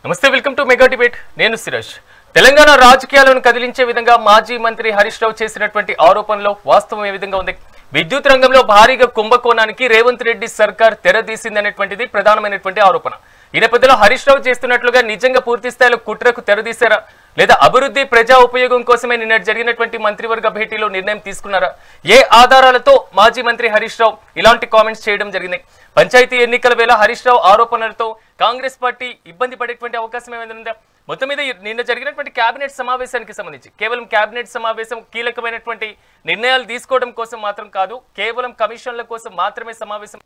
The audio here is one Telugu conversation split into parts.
నమస్తే, వెల్కమ్ టు మెగా డిబేట్. నేను సిరాజ్. తెలంగాణ రాజకీయాలను కదిలించే విధంగా మాజీ మంత్రి హరీష్ రావు చేసినటువంటి ఆరోపణలో వాస్తవం ఏ విధంగా ఉంది? విద్యుత్ రంగంలో భారీగా కుంభకోణానికి రేవంత్ రెడ్డి సర్కార్ తెరదీసిందనేటువంటిది ప్రధానమైనటువంటి ఆరోపణ. ఈ నేపథ్యంలో హరీష్ రావు చేస్తున్నట్లుగా నిజంగా పూర్తి స్థాయిలో కుట్రకు తెరదీశారా, లేదా అభివృద్ధి ప్రజా ఉపయోగం కోసమే నిన్న జరిగినటువంటి మంత్రివర్గ భేటీలో నిర్ణయం తీసుకున్నారా? ఏ ఆధారాలతో మాజీ మంత్రి హరీష్ రావు ఇలాంటి కామెంట్స్ చేయడం జరిగింది? పంచాయతీ ఎన్నికల వేళ హరీష్ రావు ఆరోపణలతో కాంగ్రెస్ పార్టీ ఇబ్బంది పడేటువంటి అవకాశం ఏమైనా ఉందా? మొత్తం మీద నిన్న జరిగినటువంటి కేబినెట్ సమావేశానికి సంబంధించి కేవలం కేబినెట్ సమావేశం కీలకమైనటువంటి నిర్ణయాలు తీసుకోవడం కోసం మాత్రం కాదు, కేవలం కమిషన్ల కోసం మాత్రమే సమావేశం.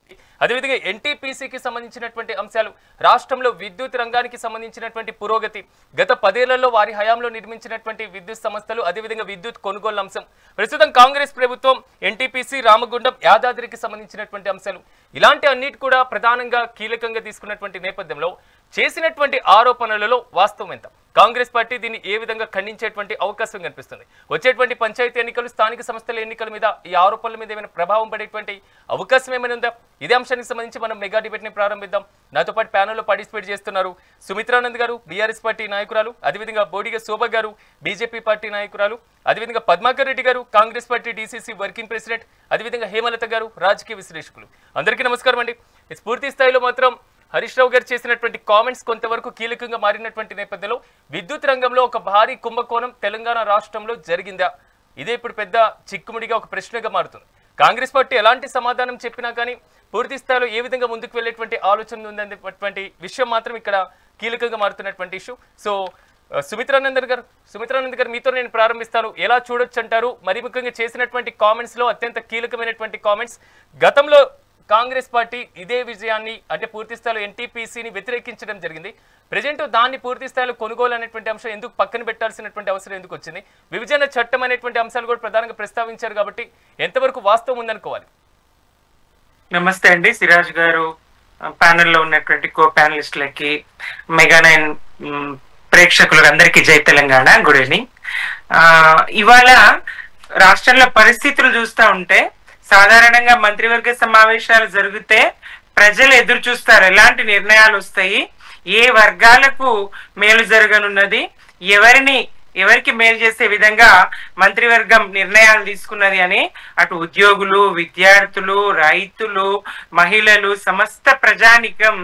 అదేవిధంగా ఎన్టీపీసీకి సంబంధించినటువంటి అంశాలు, రాష్ట్రంలో విద్యుత్ రంగానికి సంబంధించినటువంటి పురోగతి, గత 10 ఏళ్లలో వారి హయాంలో నిర్మించినటువంటి విద్యుత్ సంస్థలు, అదేవిధంగా విద్యుత్ కొనుగోలు అంశం, ప్రస్తుతం కాంగ్రెస్ ప్రభుత్వం ఎన్టీపీసీ, రామగుండం, యాదాద్రికి సంబంధించినటువంటి అంశాలు, ఇలాంటి అన్నిటి కూడా ప్రధానంగా కీలకంగా తీసుకున్నటువంటి నేపథ్యంలో చేసినటువంటి ఆరోపణలలో వాస్తవం ఎంత? కాంగ్రెస్ పార్టీ దీన్ని ఏ విధంగా ఖండించేటువంటి అవకాశం కనిపిస్తుంది? వచ్చేటువంటి పంచాయతీ ఎన్నికలు, స్థానిక సంస్థల ఎన్నికల మీద ఈ ఆరోపణల మీద ఏమైనా ప్రభావం పడేటువంటి అవకాశం ఏమైనా ఉందా? ఇదే అంశానికి సంబంధించి మనం మెగా డిబేట్ ని ప్రారంభిద్దాం. నాతో పాటు ప్యానెల్లో పార్టిసిపేట్ చేస్తున్నారు సుమిత్రానంద్ గారు, బీఆర్ఎస్ పార్టీ నాయకురాలు, అదేవిధంగా బోడిగ శోభ గారు, బీజేపీ పార్టీ నాయకురాలు, అదేవిధంగా పద్మాకర్ రెడ్డి గారు, Congress party DCC working president, అదేవిధంగా హేమలత గారు, రాజకీయ విశ్లేషకులు. అందరికీ నమస్కారం అండి. పూర్తి స్థాయిలో మాత్రం హరీష్ రావు గారు చేసినటువంటి కామెంట్స్ కొంతవరకు కీలకంగా మారినటువంటి నేపథ్యంలో విద్యుత్ రంగంలో ఒక భారీ కుంభకోణం తెలంగాణ రాష్ట్రంలో జరిగిందా? ఇదే ఇప్పుడు పెద్ద చిక్కుముడిగా ఒక ప్రశ్నగా మారుతుంది. కాంగ్రెస్ పార్టీ ఎలాంటి సమాధానం చెప్పినా కానీ పూర్తి స్థాయిలో ఏ విధంగా ముందుకు వెళ్ళేటువంటి ఆలోచన ఉందనేటువంటి విషయం మాత్రం ఇక్కడ కీలకంగా మారుతున్నటువంటి ఇష్యూ. సో సుమిత్రానంద్ గారు మీతో నేను ప్రారంభిస్తాను. ఎలా చూడొచ్చు అంటారు? మరి ముఖ్యంగా చేసినటువంటి కామెంట్స్ లో అత్యంత కీలకమైనటువంటి కామెంట్స్, గతంలో కాంగ్రెస్ పార్టీ ఇదే విజయాన్ని అంటే పూర్తి స్థాయిలో ఎన్టీపీసీని వ్యతిరేకించడం జరిగింది. ప్రజెంట్ దాన్ని పూర్తి స్థాయిలో కొనుగోలు అనేటువంటి అంశం ఎందుకు పక్కన పెట్టాల్సినటువంటి అవసరం ఎందుకు వచ్చింది? విభజన చట్టం అనేటువంటి అంశాలు కూడా ప్రధానంగా ప్రస్తావించారు కాబట్టి ఎంతవరకు వాస్తవం ఉందనుకోవాలి? నమస్తే అండి సిరాజ్ గారు, ప్యానెల్లో ఉన్నటువంటి కో ప్యానలిస్టులకి, మెగా 9 ప్రేక్షకులకు అందరికీ జై తెలంగాణ, గుడ్ ఈవినింగ్. ఇవాళ రాష్ట్రంలో పరిస్థితులు చూస్తూ ఉంటే సాధారణంగా మంత్రివర్గ సమావేశాలు జరిగితే ప్రజలు ఎదురు చూస్తారు, ఎలాంటి నిర్ణయాలు వస్తాయి, ఏ వర్గాలకు మేలు జరగనున్నది, ఎవరికి మేలు చేసే విధంగా మంత్రివర్గం నిర్ణయాలు తీసుకున్నది అని. అటు ఉద్యోగులు, విద్యార్థులు, రైతులు, మహిళలు, సమస్త ప్రజానికం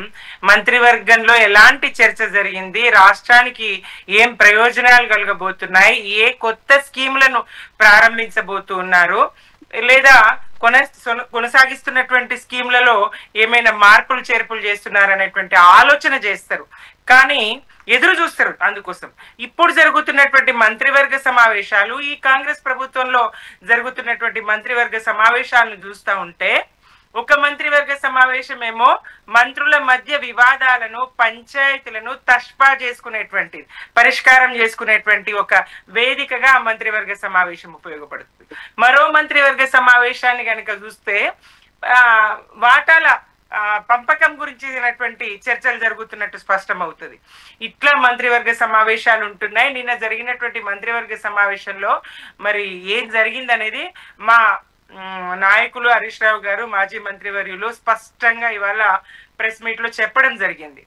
మంత్రివర్గంలో ఎలాంటి చర్చ జరిగింది, రాష్ట్రానికి ఏం ప్రయోజనాలు కలగబోతున్నాయి, ఏ కొత్త స్కీములను ప్రారంభించబోతున్నారు, లేదా కొనసాగిస్తున్నటువంటి స్కీమ్లలో ఏమైనా మార్పులు చేర్పులు చేస్తున్నారు అనేటువంటి ఆలోచన చేస్తారు, కానీ ఎదురు చూస్తారు అందుకోసం. ఇప్పుడు జరుగుతున్నటువంటి మంత్రివర్గ సమావేశాలు, ఈ కాంగ్రెస్ ప్రభుత్వంలో జరుగుతున్నటువంటి మంత్రివర్గ సమావేశాలను చూస్తూ ఉంటే, ఒక మంత్రివర్గ సమావేశం ఏమో మంత్రుల మధ్య వివాదాలను, పంచాయతీలను పరిష్కారం చేసుకునేటువంటి ఒక వేదికగా ఆ మంత్రివర్గ సమావేశం ఉపయోగపడుతుంది. మరో మంత్రివర్గ సమావేశాన్ని కనుక చూస్తే వాటాల పంపకం గురించినటువంటి చర్చలు జరుగుతున్నట్టు స్పష్టం అవుతుంది. ఇట్లా మంత్రివర్గ సమావేశాలు ఉంటున్నాయి. నిన్న జరిగినటువంటి మంత్రివర్గ సమావేశంలో మరి ఏం జరిగింది అనేది మా నాయకులు హరీష్ రావు గారు, మాజీ మంత్రివర్యులు స్పష్టంగా ఇవాళ ప్రెస్ మీట్ లో చెప్పడం జరిగింది.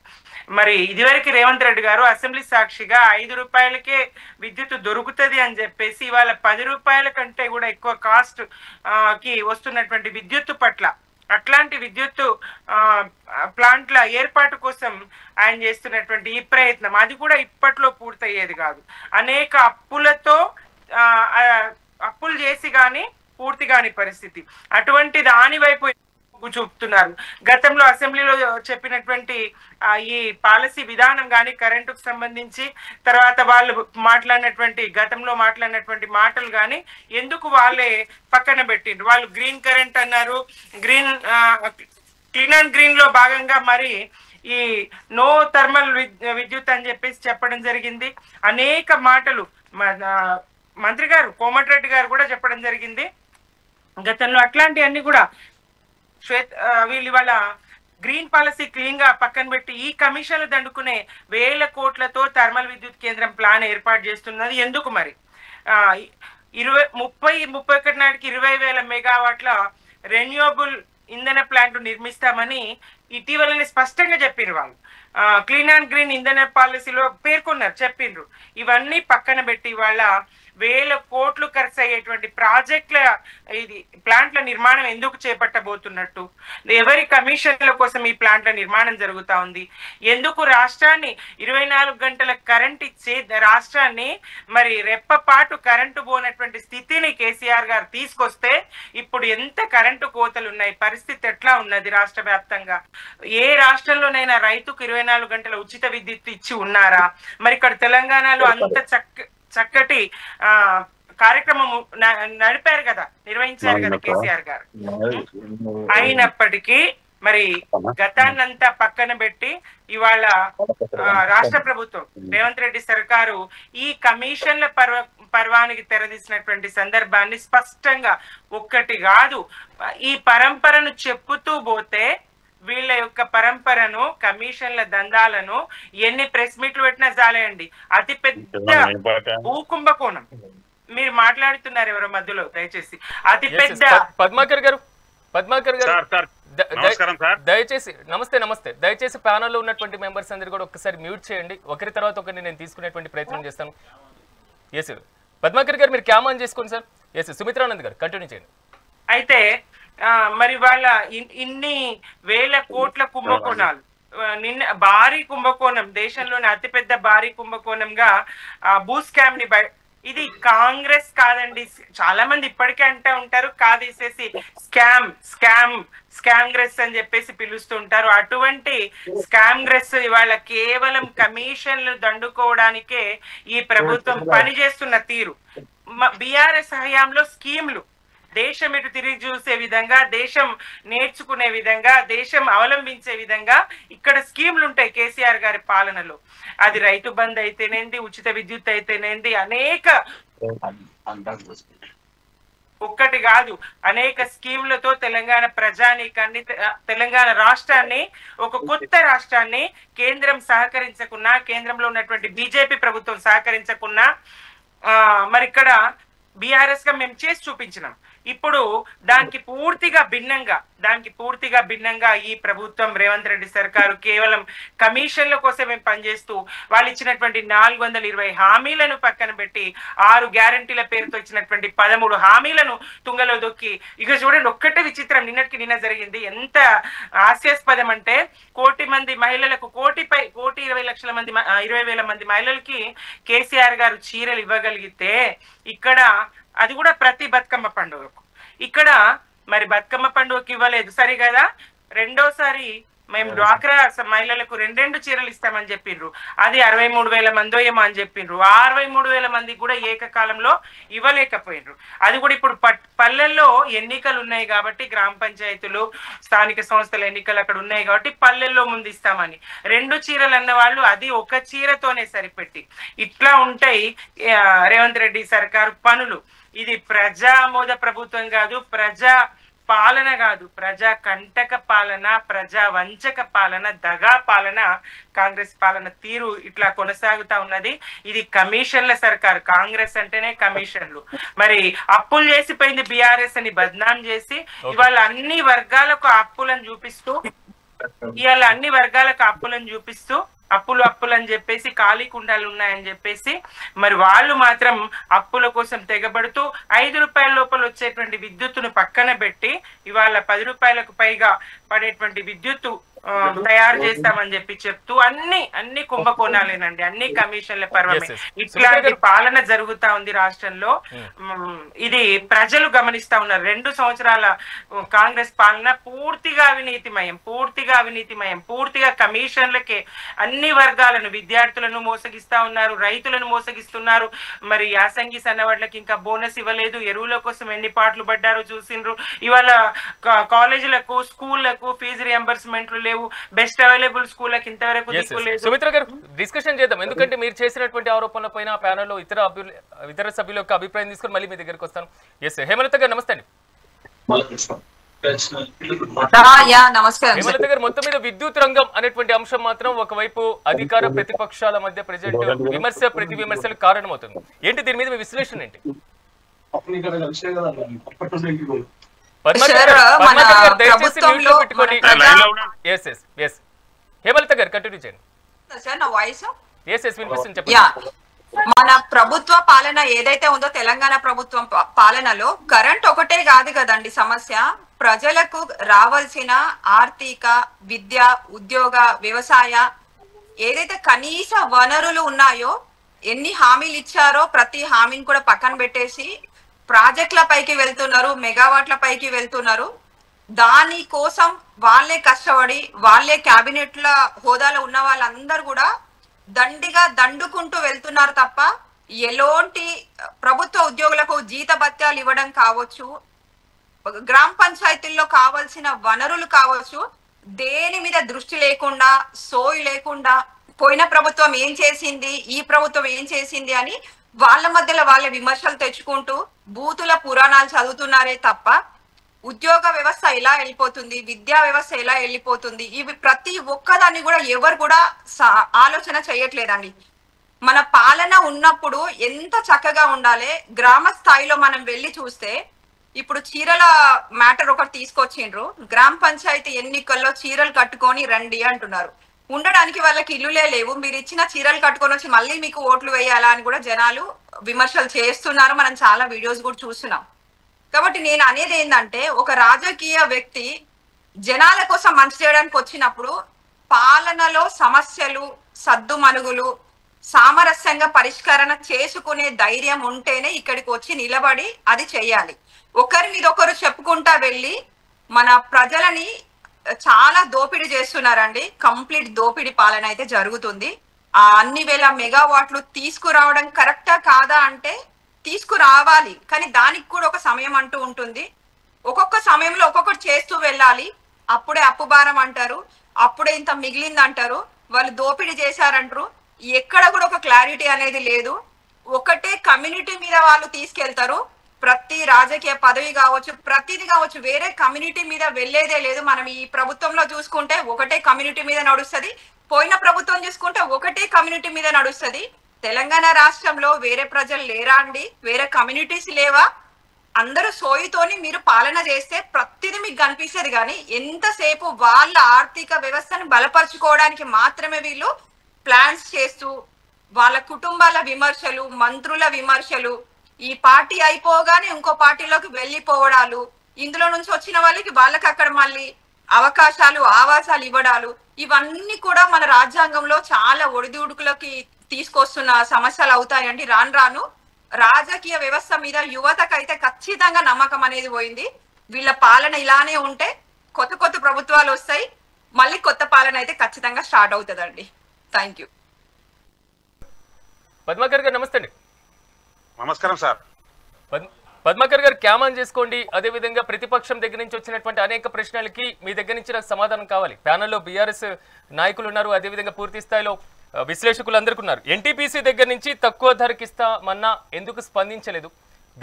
మరి ఇదివరకు రేవంత్ రెడ్డి గారు అసెంబ్లీ సాక్షిగా 5 రూపాయలకే విద్యుత్ దొరుకుతుంది అని చెప్పేసి ఇవాళ 10 రూపాయల కంటే కూడా ఎక్కువ కాస్ట్ కి వస్తున్నటువంటి విద్యుత్ పట్ల, అట్లాంటి విద్యుత్ ప్లాంట్ల ఏర్పాటు కోసం ఆయన చేస్తున్నటువంటి ఈ ప్రయత్నం, అది కూడా ఇప్పట్లో పూర్తయ్యేది కాదు. అనేక అప్పులు చేసి కానీ పూర్తి కాని పరిస్థితి. అటువంటి దాని వైపు చూపుతున్నారు. గతంలో అసెంబ్లీలో చెప్పినటువంటి ఈ పాలసీ విధానం కానీ, కరెంటుకు సంబంధించి తర్వాత వాళ్ళు గతంలో మాట్లాడినటువంటి మాటలు కానీ ఎందుకు వాళ్ళే పక్కన పెట్టిండ్రు? వాళ్ళు గ్రీన్ కరెంట్ అన్నారు, క్లీన్ అండ్ గ్రీన్ లో భాగంగా మరి ఈ నో థర్మల్ విద్యుత్ అని చెప్పేసి చెప్పడం జరిగింది. అనేక మాటలు మంత్రి గారు కోమటిరెడ్డి గారు కూడా చెప్పడం జరిగింది గతంలో. అట్లాంటివన్నీ కూడా వీళ్ళు ఇవాళ గ్రీన్ పాలసీ క్లీన్ గా పక్కన పెట్టి ఈ కమిషన్లు దండుకునే 1000 కోట్లతో థర్మల్ విద్యుత్ కేంద్రం ప్లాన్ ఏర్పాటు చేస్తున్నది ఎందుకు? మరి 31 నాటికి 20,000 మెగావాట్ల రెన్యూవబుల్ ఇంధన ప్లాంట్ నిర్మిస్తామని ఇటీవలనే స్పష్టంగా చెప్పిర్రు వాళ్ళు. క్లీన్ అండ్ గ్రీన్ ఇంధన పాలసీలో పేర్కొన్నారు, చెప్పిండ్రు. ఇవన్నీ పక్కన పెట్టి వాళ్ళ వేల కోట్లు ఖర్చు అయ్యేటువంటి ప్రాజెక్టుల ప్లాంట్ల నిర్మాణం ఎందుకు చేపట్టబోతున్నట్టు, ఎవరి కమిషన్ల కోసం ఈ ప్లాంట్ల నిర్మాణం జరుగుతా ఉంది, ఎందుకు రాష్ట్రాన్ని 24 గంటల కరెంట్ ఇచ్చి రాష్ట్రాన్ని మరి రెప్పపాటు కరెంటు పోనటువంటి స్థితిని కేసీఆర్ గారు తీసుకొస్తే ఇప్పుడు ఎంత కరెంటు కోతలు ఉన్నాయి, పరిస్థితి ఎట్లా ఉన్నది రాష్ట్ర వ్యాప్తంగా. ఏ రాష్ట్రంలోనైనా రైతుకు 24 గంటల ఉచిత విద్యుత్ ఇచ్చి ఉన్నారా? మరి ఇక్కడ తెలంగాణలో అంత చక్కటి కార్యక్రమం నడిపారు కదా, నిర్వహించారు కదా కేసీఆర్ గారు. అయినప్పటికీ మరి గతాన్నంతా పక్కన పెట్టి ఇవాళ రాష్ట్ర ప్రభుత్వం రేవంత్ రెడ్డి సర్కారు ఈ కమిషన్ల పర్వానికి తెరదీసినటువంటి సందర్భాన్ని స్పష్టంగా ఒక్కటి కాదు ఈ పరంపరను చెప్పుతూ పోతే వీళ్ళ యొక్క పరంపరను, కమిషన్ల దందాలను ఎన్ని ప్రెస్ మీట్లు పెట్టినా చాలేయండి. అతి పెద్ద భూకుంభకోణం. మీరు మాట్లాడుతున్నారు ఎవరో మధ్యలో, దయచేసి అతి పెద్ద పద్మాకర్ గారు దయచేసి నమస్తే దయచేసి ప్యానల్లో ఉన్నటువంటి మెంబర్స్ అందరు కూడా ఒక్కసారి మ్యూట్ చేయండి. ఒకరి తర్వాత ఒకరిని నేను తీసుకునేటువంటి ప్రయత్నం చేస్తాను. ఎస్ పద్మాకర్ గారు మీరు క్యామ్ ఆన్ చేసుకోండి సార్. ఎస్ సుమిత్రానంద్ గారు కంటిన్యూ చేయండి. అయితే మరి వాళ్ళ ఇన్ని వేల కోట్ల కుంభకోణాలు, నిన్న భారీ కుంభకోణం, దేశంలోని అతిపెద్ద భారీ కుంభకోణంగా భూ స్కామ్ ని ఇది కాంగ్రెస్ కాదండి, చాలా మంది ఇప్పటికే అంటూ ఉంటారు, కాదేసేసి స్కామ్గ్రెస్ అని చెప్పేసి పిలుస్తుంటారు. అటువంటి స్కామ్గ్రెస్ ఇవాళ కేవలం కమిషన్లు దండుకోవడానికే ఈ ప్రభుత్వం పనిచేస్తున్న తీరు. బీఆర్ఎస్ హయాంలో స్కీమ్లు దేశం ఇటు తిరిగి చూసే విధంగా, దేశం నేర్చుకునే విధంగా, దేశం అవలంబించే విధంగా ఇక్కడ స్కీమ్లు ఉంటాయి కేసీఆర్ గారి పాలనలో. అది రైతు బంధు అయితేనేంది, ఉచిత విద్యుత్ అయితేనేంది, అనేక ఒక్కటి కాదు అనేక స్కీమ్లతో తెలంగాణ ప్రజానీకాన్ని, తెలంగాణ రాష్ట్రాన్ని, ఒక కొత్త రాష్ట్రాన్ని కేంద్రం సహకరించకున్నా, కేంద్రంలో ఉన్నటువంటి బీజేపీ ప్రభుత్వం సహకరించకున్నా మరి ఇక్కడ బీఆర్ఎస్ గా మేము చేసి చూపించినాం. ఇప్పుడు దానికి పూర్తిగా భిన్నంగా ఈ ప్రభుత్వం రేవంత్ రెడ్డి సర్కారు కేవలం కమిషన్ల కోసమే పనిచేస్తూ వాళ్ళు ఇచ్చినటువంటి 420 హామీలను పక్కన పెట్టి 6 గ్యారంటీల పేరుతో ఇచ్చినటువంటి 13 హామీలను తుంగలో దొక్కి, ఇక చూడండి ఒక్కటే విచిత్రం, నిన్న జరిగింది. ఎంత హాస్యాస్పదం అంటే 1 కోటి మంది మహిళలకు, 1,20,00,000 మంది మహిళలకి కేసీఆర్ గారు చీరలు ఇవ్వగలిగితే ఇక్కడ అది కూడా ప్రతి బతుకమ్మ పండుగకు, ఇక్కడ మరి బతుకమ్మ పండుగకి ఇవ్వలేదు సరే కదా. రెండోసారి మేము డ్వాక్రా మహిళలకు 2 చీరలు ఇస్తామని చెప్పిండ్రు, అది 63,000 మందో ఏమో అని చెప్పిండ్రు. 63,000 మందికి కూడా ఏకకాలంలో ఇవ్వలేకపోయినరు. అది కూడా ఇప్పుడు పల్లెల్లో ఎన్నికలు ఉన్నాయి కాబట్టి, గ్రామ పంచాయతీలు, స్థానిక సంస్థల ఎన్నికలు అక్కడ ఉన్నాయి కాబట్టి పల్లెల్లో ముందు ఇస్తామని 2 చీరలు అన్న వాళ్ళు అది 1 చీరతోనే సరిపెట్టి ఇట్లా ఉంటాయి రేవంత్ రెడ్డి సర్కారు పనులు. ఇది ప్రజామోద ప్రభుత్వం కాదు, ప్రజా పాలన కాదు, ప్రజా కంటక పాలన, ప్రజా వంచక పాలన, దగా పాలన, కాంగ్రెస్ పాలన తీరు ఇట్లా కొనసాగుతా ఉన్నది. ఇది కమిషన్ల సర్కారు. కాంగ్రెస్ అంటేనే కమిషన్లు. మరి అప్పులు చేసిపోయింది బీఆర్ఎస్ అని బద్నాం చేసి ఇవాళ అన్ని వర్గాలకు అప్పులను చూపిస్తూ అప్పులు అని చెప్పేసి ఖాళీ కుండాలు ఉన్నాయని చెప్పేసి మరి వాళ్ళు మాత్రం అప్పుల కోసం తెగబడుతూ 5 రూపాయల లోపల వచ్చేటువంటి విద్యుత్తును పక్కన పెట్టి ఇవాళ 10 రూపాయలకు పైగా పడేటువంటి విద్యుత్తు తయారు చేస్తామని చెప్తూ అన్ని కుంభకోణాలేనండి, అన్ని కమిషన్ల పర్వమే. ఇట్లాంటి పాలన జరుగుతా ఉంది రాష్ట్రంలో. ఇది ప్రజలు గమనిస్తా ఉన్నారు. 2 సంవత్సరాల కాంగ్రెస్ పాలన పూర్తిగా అవినీతిమయం, పూర్తిగా కమిషన్లకే అన్ని వర్గాలను, విద్యార్థులను మోసగిస్తా ఉన్నారు, రైతులను మోసగిస్తున్నారు. మరి యాసంగి సన్నవాళ్ళకి ఇంకా బోనస్ ఇవ్వలేదు, ఎరువుల కోసం ఎన్ని పాటలు పడ్డారో చూసిండ్రు. ఇవాళ కాలేజీలకు, స్కూళ్లకు ఫీజు రియంబర్స్మెంట్లు లేవు, బెస్ట్ అవైలబుల్ స్కూళ్ళకి ఇంతవరకు దిక్కులేదు. సుమిత్ర గారు డిస్కషన్ చేద్దాం, ఎందుకంటే మీరు చేసినటువంటి ఆరోపణల పైన ప్యానెల్ లో ఇతర సభ్యుల యొక్క అభిప్రాయం తీసుకొని మళ్ళీ మీ దగ్గరికి వస్తాను. ఎస్ హేమలత గారు నమస్తే అండి. హేమలత గారు, మొత్తం మీద విద్యుత్ రంగం అనేటువంటి అంశం మాత్రం ఒకవైపు అధికార ప్రతిపక్షాల మధ్య ప్రజెంట్ ప్రతి విమర్శలకు కారణమవుతుంది. ఏంటి దీని మీద మీ విశ్లేషణ ఏంటి? హేమలత గారు కంటిన్యూ చేయండి. మన ప్రభుత్వ పాలన ఏదైతే ఉందో తెలంగాణ ప్రభుత్వం పాలనలో కరెంట్ ఒకటే కాదు కదండి సమస్య. ప్రజలకు రావాల్సిన ఆర్థిక, విద్య, ఉద్యోగ, వ్యవసాయ ఏదైతే కనీస వనరులు ఉన్నాయో, ఎన్ని హామీలు ఇచ్చారో ప్రతి హామీని కూడా పక్కన పెట్టేసి ప్రాజెక్టుల పైకి వెళ్తున్నారు, మెగావాట్ల పైకి వెళ్తున్నారు. దాని కోసం వాళ్ళే కష్టపడి వాళ్ళే క్యాబినెట్ల హోదాలో ఉన్న వాళ్ళందరూ కూడా దండిగా దండుకుంటూ వెళ్తున్నారు తప్ప ఎలాంటి ప్రభుత్వ ఉద్యోగులకు జీత భత్యాలు ఇవ్వడం కావచ్చు, గ్రామ పంచాయతీల్లో కావాల్సిన వనరులు కావచ్చు, దేని మీద దృష్టి లేకుండా, సోయి లేకుండా పోయిన ప్రభుత్వం ఏం చేసింది, ఈ ప్రభుత్వం ఏం చేసింది అని వాళ్ళ మధ్యలో వాళ్ళ విమర్శలు తెచ్చుకుంటూ బూతుల పురాణాలు చదువుతున్నారే తప్ప ఉద్యోగ వ్యవస్థ ఎలా వెళ్ళిపోతుంది, విద్యా వ్యవస్థ ఎలా వెళ్ళిపోతుంది, ఇవి ప్రతి ఒక్కదాన్ని కూడా ఎవరు కూడా ఆలోచన చేయట్లేదండి. మన పాలన ఉన్నప్పుడు ఎంత చక్కగా ఉండాలి. గ్రామ స్థాయిలో మనం వెళ్ళి చూస్తే ఇప్పుడు చీరల మ్యాటర్ ఒకటి తీసుకొచ్చిండ్రు. గ్రామ పంచాయతీ ఎన్నికల్లో చీరలు కట్టుకొని రండి అంటున్నారు. ఉండడానికి వాళ్ళకి ఇల్లులే లేవు. మీరు ఇచ్చిన చీరలు కట్టుకొని వచ్చి మళ్ళీ మీకు ఓట్లు వేయాలా అని కూడా జనాలు విమర్శలు చేస్తున్నారు. మనం చాలా వీడియోస్ కూడా చూస్తున్నాం. కాబట్టి నేను అనేది ఏంటంటే, ఒక రాజకీయ వ్యక్తి జనాల కోసం మంచి చేయడానికి వచ్చినప్పుడు పాలనలో సమస్యలు, సద్దుమణుగులు సామరస్యంగా పరిష్కరణ చేసుకునే ధైర్యం ఉంటేనే ఇక్కడికి వచ్చి నిలబడి అది చేయాలి. ఒకరి మీద ఒకరు చెప్పుకుంటా వెళ్ళి మన ప్రజలని చాలా దోపిడీ చేస్తున్నారండి. కంప్లీట్ దోపిడీ పాలన అయితే జరుగుతుంది. ఆ అన్ని వేల మెగావాట్లు తీసుకురావడం కరెక్టా కాదా అంటే తీసుకురావాలి, కానీ దానికి కూడా ఒక సమయం అంటూ ఉంటుంది. ఒక్కొక్క సమయంలో ఒక్కొక్కటి చేస్తూ వెళ్ళాలి. అప్పుడే అప్పుభారం అంటారు, అప్పుడే ఇంత మిగిలింది అంటారు, వాళ్ళు దోపిడీ చేశారంటారు. ఎక్కడ కూడా ఒక క్లారిటీ అనేది లేదు. ఒకటే కమ్యూనిటీ మీద వాళ్ళు తీసుకెళ్తారు. ప్రతి రాజకీయ పదవి కావచ్చు, ప్రతిది కావచ్చు, వేరే కమ్యూనిటీ మీద వెళ్లేదే లేదు. మనం ఈ ప్రభుత్వంలో చూసుకుంటే ఒకటే కమ్యూనిటీ మీద నడుస్తుంది, పోయిన ప్రభుత్వం చూసుకుంటే ఒకటే కమ్యూనిటీ మీద నడుస్తుంది. తెలంగాణ రాష్ట్రంలో వేరే ప్రజలు లేరా అండి? వేరే కమ్యూనిటీస్ లేవా? అందరూ సోయితోని మీరు పాలన చేస్తే ప్రతిదీ మీకు కనిపిస్తుంది. కానీ ఎంతసేపు వాళ్ళ ఆర్థిక వ్యవస్థను బలపరుచుకోవడానికి మాత్రమే వీళ్ళు ప్లాన్స్ చేస్తూ వాళ్ళ కుటుంబాల విమర్శలు, మంత్రుల విమర్శలు, ఈ పార్టీ అయిపోగానే ఇంకో పార్టీలోకి వెళ్ళిపోవడాలు, ఇందులో నుంచి వచ్చిన వాళ్ళకి అక్కడ మళ్ళీ అవకాశాలు, ఆవాసాలు ఇవ్వడాలు, ఇవన్నీ కూడా మన రాజ్యాంగంలో చాలా ఒడిదుడుకులకి తీసుకొస్తున్న సమస్యలు అవుతాయండి. రాను రాను రాజకీయ వ్యవస్థ మీద యువతకైతే ఖచ్చితంగా నమ్మకం అనేది పోయింది. వీళ్ళ పాలన ఇలానే ఉంటే కొత్త కొత్త ప్రభుత్వాలు వస్తాయి, మళ్ళీ కొత్త పాలన అయితే ఖచ్చితంగా స్టార్ట్ అవుతుందండి. Thank you. పద్మాకర్ గారు నమస్తే అండి. నమస్కారం సార్. పద్మాకర్ గారు క్యామాన్ చేసుకోండి. అదేవిధంగా ప్రతిపక్షం దగ్గర నుంచి వచ్చినటువంటి అనేక ప్రశ్నలకి మీ దగ్గర నుంచి నాకు సమాధానం కావాలి. ప్యానెల్లో బీఆర్ఎస్ నాయకులు ఉన్నారు, అదేవిధంగా పూర్తి స్థాయిలో విశ్లేషకులు అందరికీ ఉన్నారు. ఎన్టీపీసీ దగ్గర నుంచి తక్కువ ధరకి ఇస్తామన్నా ఎందుకు స్పందించలేదు?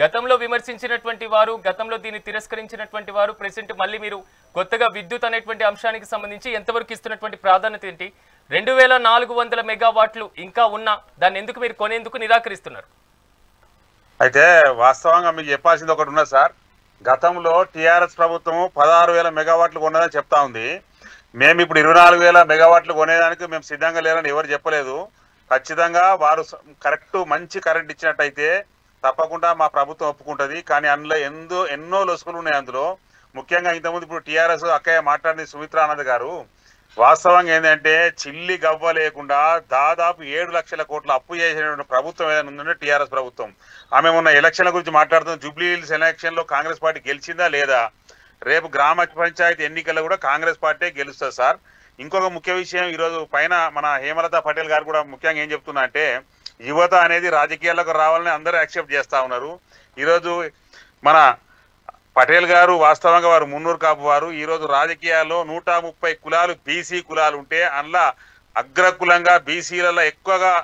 గతంలో విమర్శించినటువంటి వారు, గతంలో దీన్ని తిరస్కరించినటువంటి వారు ప్రెసెంట్ మళ్ళీ మీరు కొత్తగా విద్యుత్ అనేటువంటి అంశానికి సంబంధించి ఎంతవరకు ఇస్తున్నటువంటి ప్రాధాన్యత ఏంటి? 2400 మెగావాట్లు ఇంకా ఉన్నా దాన్ని ఎందుకు మీరు కొనేందుకు నిరాకరిస్తున్నారు? అయితే వాస్తవంగా మీకు చెప్పాల్సింది ఒకటి ఉన్నది సార్. గతంలో టీఆర్ఎస్ ప్రభుత్వం 16,000 మెగావాట్లు కొన్నదని చెప్తా ఉంది. మేము ఇప్పుడు 24,000 మెగావాట్లు కొనేదానికి మేము సిద్ధంగా లేరని ఎవరు చెప్పలేదు. ఖచ్చితంగా వారు కరెక్ట్ మంచి కరెంట్ ఇచ్చినట్టయితే తప్పకుండా మా ప్రభుత్వం ఒప్పుకుంటుంది. కానీ అందులో ఎన్నో లొసుకులు ఉన్నాయి. అందులో ముఖ్యంగా ఇంతకుముందు ఇప్పుడు టీఆర్ఎస్ అక్కయ్య మాట్లాడింది సుమిత్రా ఆనంద్ గారు. వాస్తవంగా ఏంటంటే చిల్లి గవ్వ లేకుండా దాదాపు 7 లక్షల కోట్ల అప్పు చేసిన ప్రభుత్వం ఏదైనా ఉందంటే టీఆర్ఎస్ ప్రభుత్వం. ఆమె మొన్న ఎలక్షన్ల గురించి మాట్లాడుతుంది. జూబ్లీ హిల్స్ ఎలక్షన్లో కాంగ్రెస్ పార్టీ గెలిచిందా లేదా? రేపు గ్రామ పంచాయతీ ఎన్నికల్లో కూడా కాంగ్రెస్ పార్టీ గెలుస్తుంది సార్. ఇంకొక ముఖ్య విషయం, ఈరోజు పైన మన హేమలత పటేల్ గారు కూడా ముఖ్యంగా ఏం చెప్తున్నా అంటే, యువత అనేది రాజకీయాలకు రావాలని అందరూ యాక్సెప్ట్ చేస్తూ ఉన్నారు. ఈరోజు మన పటేల్ గారు వాస్తవంగా వారు మున్నూరు కాపు వారు. ఈరోజు రాజకీయాల్లో 130 కులాలు బీసీ కులాలు ఉంటే అందులో అగ్రకులంగా బీసీలలో ఎక్కువగా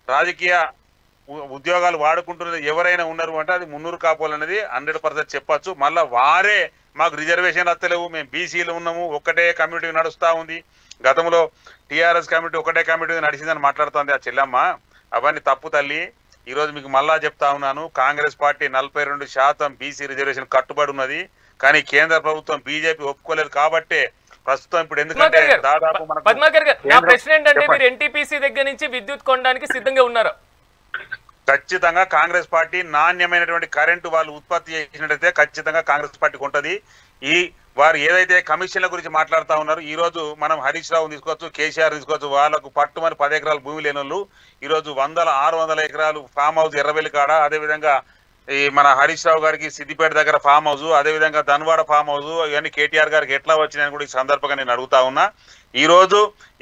రాజకీయ ఉద్యోగాలు వాడుకుంటున్నది ఎవరైనా ఉన్నారు అంటే అది మున్నూరు కాపులు అనేది 100% చెప్పచ్చు. మళ్ళీ వారే మాకు రిజర్వేషన్ వస్తలేవు, మేము బీసీలు ఉన్నాము, ఒక్కటే కమ్యూనిటీ నడుస్తూ ఉంది, గతంలో టీఆర్ఎస్ కమ్యూనిటీ ఒకటే కమ్యూనిటీ నడిచిందని మాట్లాడుతుంది ఆ చెల్లెమ్మ. అవన్నీ తప్పు తల్లి. ఈరోజు మీకు మళ్ళా చెప్తా ఉన్నాను, కాంగ్రెస్ పార్టీ 42% బీసీ రిజర్వేషన్ కట్టుబడి ఉన్నది. కానీ కేంద్ర ప్రభుత్వం బీజేపీ ఒప్పుకోలేదు కాబట్టే ప్రస్తుతం ఇప్పుడు ఎందుకంటే దాదాపు పద్మాకర్ గారు నా ప్రశ్న ఏంటంటే మీరు ఎన్టీపీసీ దగ్గర నుంచి విద్యుత్ కొనడానికి సిద్ధంగా ఉన్నారా? ఖచ్చితంగా కాంగ్రెస్ పార్టీ నాణ్యమైనటువంటి కరెంటు వాళ్ళు ఉత్పత్తి చేసినట్టయితే ఖచ్చితంగా కాంగ్రెస్ పార్టీకి ఉంటుంది. ఈ వారు ఏదైతే కమిషన్ల గురించి మాట్లాడుతూ ఉన్నారు, ఈ రోజు మనం హరీష్ రావు తీసుకోవచ్చు, కేసీఆర్ తీసుకోవచ్చు, వాళ్ళకు పట్టుమని 10 ఎకరాలు భూమి లేని వాళ్ళు ఈరోజు 600 ఎకరాలు ఫామ్ హౌస్ ఎర్రవెల్లి కాడ, అదేవిధంగా ఈ మన హరీష్ రావు గారికి సిద్దిపేట దగ్గర ఫామ్ హౌస్, అదేవిధంగా ధన్వాడ ఫామ్ హౌస్, ఇవన్నీ కేటీఆర్ గారికి ఎట్లా వచ్చినాయని కూడా ఈ సందర్భంగా నేను అడుగుతా ఉన్నా. ఈ రోజు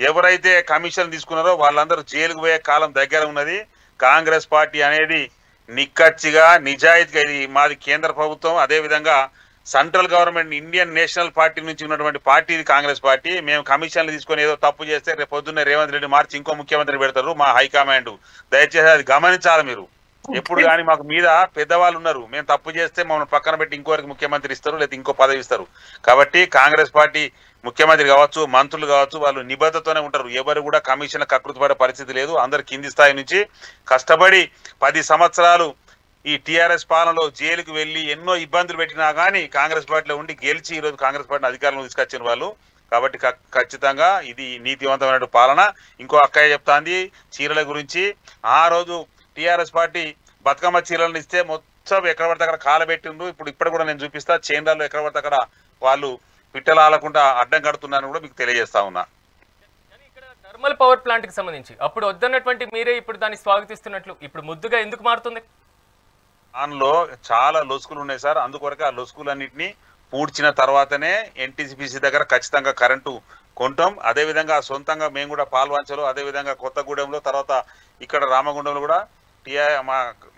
ఎవరైతే కమిషన్ తీసుకున్నారో వాళ్ళందరూ జైలుకు పోయే కాలం దగ్గర ఉన్నది. కాంగ్రెస్ పార్టీ అనేది నిక్కచ్చిగా నిజాయితీగా, ఇది మాది కేంద్ర ప్రభుత్వం, అదేవిధంగా central government Indian national party నుంచి ఉన్నటువంటి పార్టీ ఇది కాంగ్రెస్ పార్టీ. మేము కమిషన్లు తీసుకొని ఏదో తప్పు చేస్తే రేపు పొద్దున్నే రేవంత్ రెడ్డి మార్చి ఇంకో ముఖ్యమంత్రి పెడతారు మా హైకమాండ్. దయచేసి అది గమనించాలి మీరు. ఎప్పుడు కానీ మాకు మీద పెద్దవాళ్ళు ఉన్నారు, మేము తప్పు చేస్తే మమ్మల్ని పక్కన పెట్టి ఇంకోరికి ముఖ్యమంత్రి ఇస్తారు, లేదా ఇంకో పదవి ఇస్తారు. కాబట్టి కాంగ్రెస్ పార్టీ ముఖ్యమంత్రి కావచ్చు, మంత్రులు కావచ్చు, వాళ్ళు నిబద్ధతోనే ఉంటారు. ఎవరు కూడా కమిషన్ కకృతిపడే పరిస్థితి లేదు. అందరు కింది స్థాయి నుంచి కష్టపడి 10 సంవత్సరాలు ఈ టీఆర్ఎస్ పాలనలో జైలుకు వెళ్ళి ఎన్నో ఇబ్బందులు పెట్టినా కానీ కాంగ్రెస్ పార్టీలో ఉండి గెలిచి ఈరోజు కాంగ్రెస్ పార్టీని అధికారంలో తీసుకొచ్చిన వాళ్ళు. కాబట్టి ఖచ్చితంగా ఇది నీతివంతమైన పాలన. ఇంకో అక్కయ్య చెప్తాంది చీరల గురించి. ఆ రోజు టీఆర్ఎస్ పార్టీ బతుకమ్మ చీరలను ఇస్తే మొత్తం ఎక్కడ పడితే అక్కడ కాలబెట్టిండ్రు. ఇప్పుడు కూడా నేను చూపిస్తా, చేన్లలో ఎక్కడ పడితే అక్కడ వాళ్ళు పిట్టలు ఆలకుండా అడ్డం కడుతున్నారని కూడా మీకు తెలియజేస్తా ఉన్నా. థర్మల్ పవర్ ప్లాంట్ కి సంబంధించి అప్పుడు వద్దన్నటువంటి మీరే ఇప్పుడు దాన్ని స్వాగతిస్తున్నట్లు ఇప్పుడు ముద్దుగా ఎందుకు మారుతుంది? దానిలో చాలా లొసుకులు ఉన్నాయి సార్. అందుకొరకే ఆ లొసుకులన్నింటినీ పూడ్చిన తర్వాతనే ఎన్టీపీసీ దగ్గర ఖచ్చితంగా కరెంటు కొంటాం. అదేవిధంగా సొంతంగా మేము కూడా పాల్వంచలో, అదేవిధంగా కొత్తగూడెంలో, తర్వాత ఇక్కడ రామగుండంలో కూడా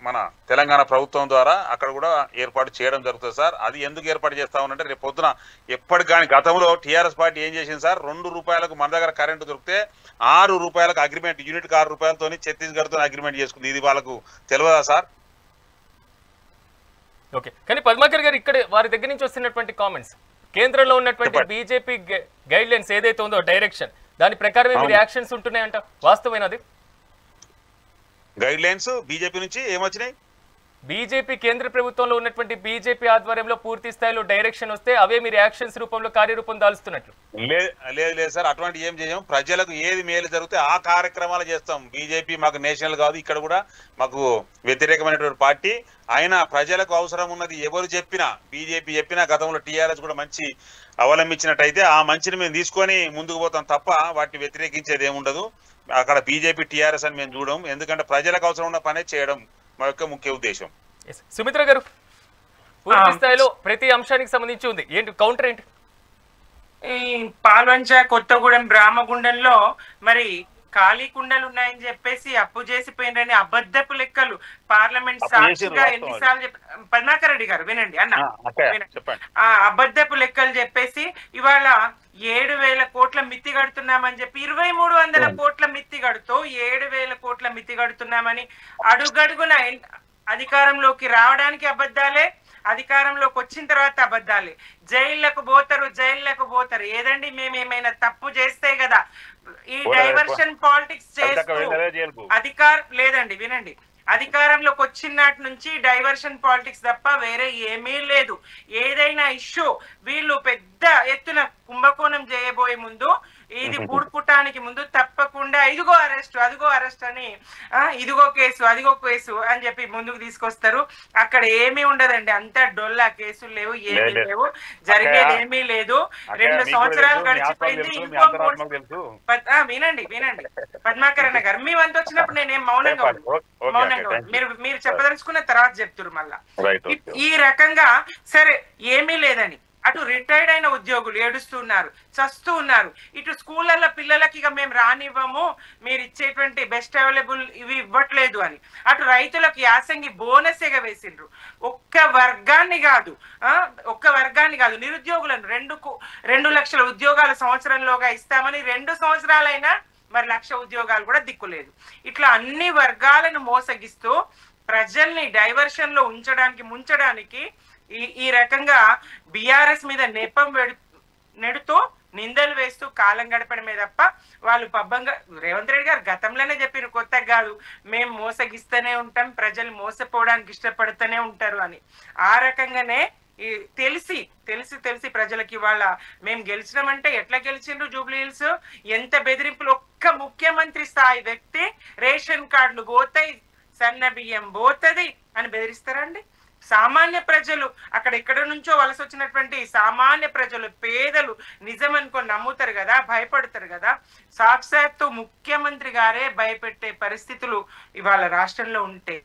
మన తెలంగాణ ప్రభుత్వం ద్వారా అక్కడ కూడా ఏర్పాటు చేయడం జరుగుతుంది సార్. అది ఎందుకు ఏర్పాటు చేస్తా ఉన్నంటే రేపు పొద్దున ఎప్పటికి కానీ గతంలో టీఆర్ఎస్ పార్టీ ఏం చేసింది సార్, 2 రూపాయలకు మన దగ్గర కరెంటు దొరికితే 6 రూపాయలకు అగ్రిమెంట్, యూనిట్కి 6 రూపాయలతో ఛత్తీస్గఢ్తో అగ్రిమెంట్ చేసుకుంది. ఇది వాళ్ళకు తెలియదా సార్? ఓకే, కానీ పద్మాకర్ గారు ఇక్కడ వారి దగ్గర నుంచి వస్తున్నటువంటి కామెంట్స్, కేంద్రంలో ఉన్నటువంటి బీజేపీ గైడ్ లైన్స్ ఏదైతే ఉందో డైరెక్షన్, దాని ప్రకారమే మీరు యాక్షన్స్ ఉంటున్నాయంట, వాస్తవమైనది? గైడ్ లైన్స్ బీజేపీ నుంచి ఏమొచ్చినాయి? బీజేపీ కేంద్ర ప్రభుత్వంలో ఉన్నటువంటి బీజేపీ ఆధ్వర్యంలో పూర్తి స్థాయిలో డైరెక్షన్ వస్తే అవే మీరు యాక్షన్స్ రూపంలో కార్యరూపం దాల్స్తున్నట్లు. లేదు సార్, అటువంటి ఏం చేయం. ప్రజలకు ఏది మేలు జరిగితే ఆ కార్యక్రమాలు చేస్తాం. బీజేపీ మాకు నేషనల్ కాదు, ఇక్కడ కూడా మాకు వ్యతిరేకమైనటువంటి పార్టీ. అయినా ప్రజలకు అవసరం ఉన్నది ఎవరు చెప్పినా, బీజేపీ చెప్పినా, గతంలో టీఆర్ఎస్ కూడా మంచి అవలంబించినట్టయితే ఆ మంచిని మేము తీసుకొని ముందుకు పోతాం తప్ప వాటిని వ్యతిరేకించేది ఏముండదు. అక్కడ బీజేపీ టీఆర్ఎస్ అని మేము చూడం. ఎందుకంటే ప్రజలకు అవసరం ఉన్న పనే చేయడం మా యొక్క ముఖ్య ఉద్దేశం. సుమిత్ర గారు, పూర్తి స్థాయిలో ప్రతి అంశానికి సంబంధించి ఉంది, ఏంటి కౌంటర్ ఏంటి? ఈ పాల్వంచ, కొత్తగూడెం, రామగుండంలో మరి ఖాళీ కుండలు ఉన్నాయని చెప్పేసి అప్పు చేసిపోయినని అబద్ధపు లెక్కలు పార్లమెంట్ సాక్షిగా ఎన్నిసార్లు పద్మాకర్ రెడ్డి గారు వినండి అన్న, అబద్ధపు లెక్కలు చెప్పేసి ఇవాళ 7,000 కోట్ల మిత్తి కడుతున్నామని చెప్పి 2,300 కోట్ల మిత్తి కడుతూ 7,000 కోట్ల మిత్తి కడుతున్నామని అడుగడుగున అధికారంలోకి రావడానికి అబద్ధాలే, అధికారంలోకి వచ్చిన తర్వాత అబద్ధాలే. జైళ్లకు పోతారు. ఏదండి, మేము ఏమైనా తప్పు చేస్తే కదా ఈ డైవర్షన్ పాలిటిక్స్ చేస్తూ లేదండి వినండి, అధికారంలోకి వచ్చిన నాటి నుంచి డైవర్షన్ పాలిటిక్స్ తప్ప వేరే ఏమీ లేదు. ఏదైనా ఇష్యూ వీళ్ళు పెద్ద ఎత్తున కుంభకోణం చేయబోయే ముందు, ఇది పూడ్పుటానికి ముందు తప్పకుండా ఇదిగో అరెస్ట్, అదిగో అరెస్ట్ అని, ఇదిగో కేసు, అదిగో కేసు అని చెప్పి ముందుకు తీసుకొస్తారు. అక్కడ ఏమీ ఉండదండి, అంతా డొల్లా, కేసులు లేవు, ఏమీ లేవు, జరిగేది ఏమీ లేదు. 2 సంవత్సరాలు గడిచిపోయింది. వినండి పద్మాకరణ గారు, మీ వంతు వచ్చినప్పుడు నేనేం మౌనంగా మీరు చెప్పదలుచుకున్న తర్వాత చెప్తున్నారు మళ్ళా. ఈ రకంగా సరే ఏమీ లేదని అటు రిటైర్డ్ అయిన ఉద్యోగులు ఏడుస్తున్నారు, చస్తూ ఉన్నారు. ఇటు స్కూళ్ళల్లో పిల్లలకి ఇక మేము రానివ్వము, మీరు ఇచ్చేటువంటి బెస్ట్ అవైలబుల్ ఇవి ఇవ్వట్లేదు అని. అటు రైతులకు యాసంగి బోనస్ ఎగవేసిండ్రు. ఒక్క వర్గాన్ని కాదు నిరుద్యోగులను 2 లక్షల ఉద్యోగాలు సంవత్సరంలోగా ఇస్తామని 2 సంవత్సరాలైనా మరి 1,00,000 ఉద్యోగాలు కూడా దిక్కులేదు. ఇట్లా అన్ని వర్గాలను మోసగిస్తూ ప్రజల్ని డైవర్షన్ లో ముంచడానికి ఈ రకంగా బీఆర్ఎస్ మీద నెపం నెడుతూ నిందలు వేస్తూ కాలం గడపడమే తప్ప వాళ్ళు పబ్బంగా, రేవంత్ రెడ్డి గారు గతంలోనే చెప్పిన కొత్తగా కాదు, మేము మోసగిస్తూనే ఉంటాం, ప్రజలు మోసపోవడానికి ఇష్టపడుతూనే ఉంటారు అని. ఆ రకంగానే తెలిసి ప్రజలకి ఇవాళ మేము గెలిచినామంటే ఎట్లా గెలిచిండ్రు జూబ్లీ హిల్స్, ఎంత బెదిరింపులు. ఒక్క ముఖ్యమంత్రి స్థాయి వ్యక్తి రేషన్ కార్డులు పోతాయి, సన్న బియ్యం పోతది అని బెదిరిస్తారండి? సామాన్య ప్రజలు, అక్కడ ఎక్కడ నుంచో వలస వచ్చినటువంటి సామాన్య ప్రజలు, పేదలు నిజం అనుకొని నమ్ముతారు కదా, భయపడతారు కదా. సాక్షాత్తు ముఖ్యమంత్రి గారే భయపెట్టే పరిస్థితులు ఇవాళ రాష్ట్రంలో ఉంటే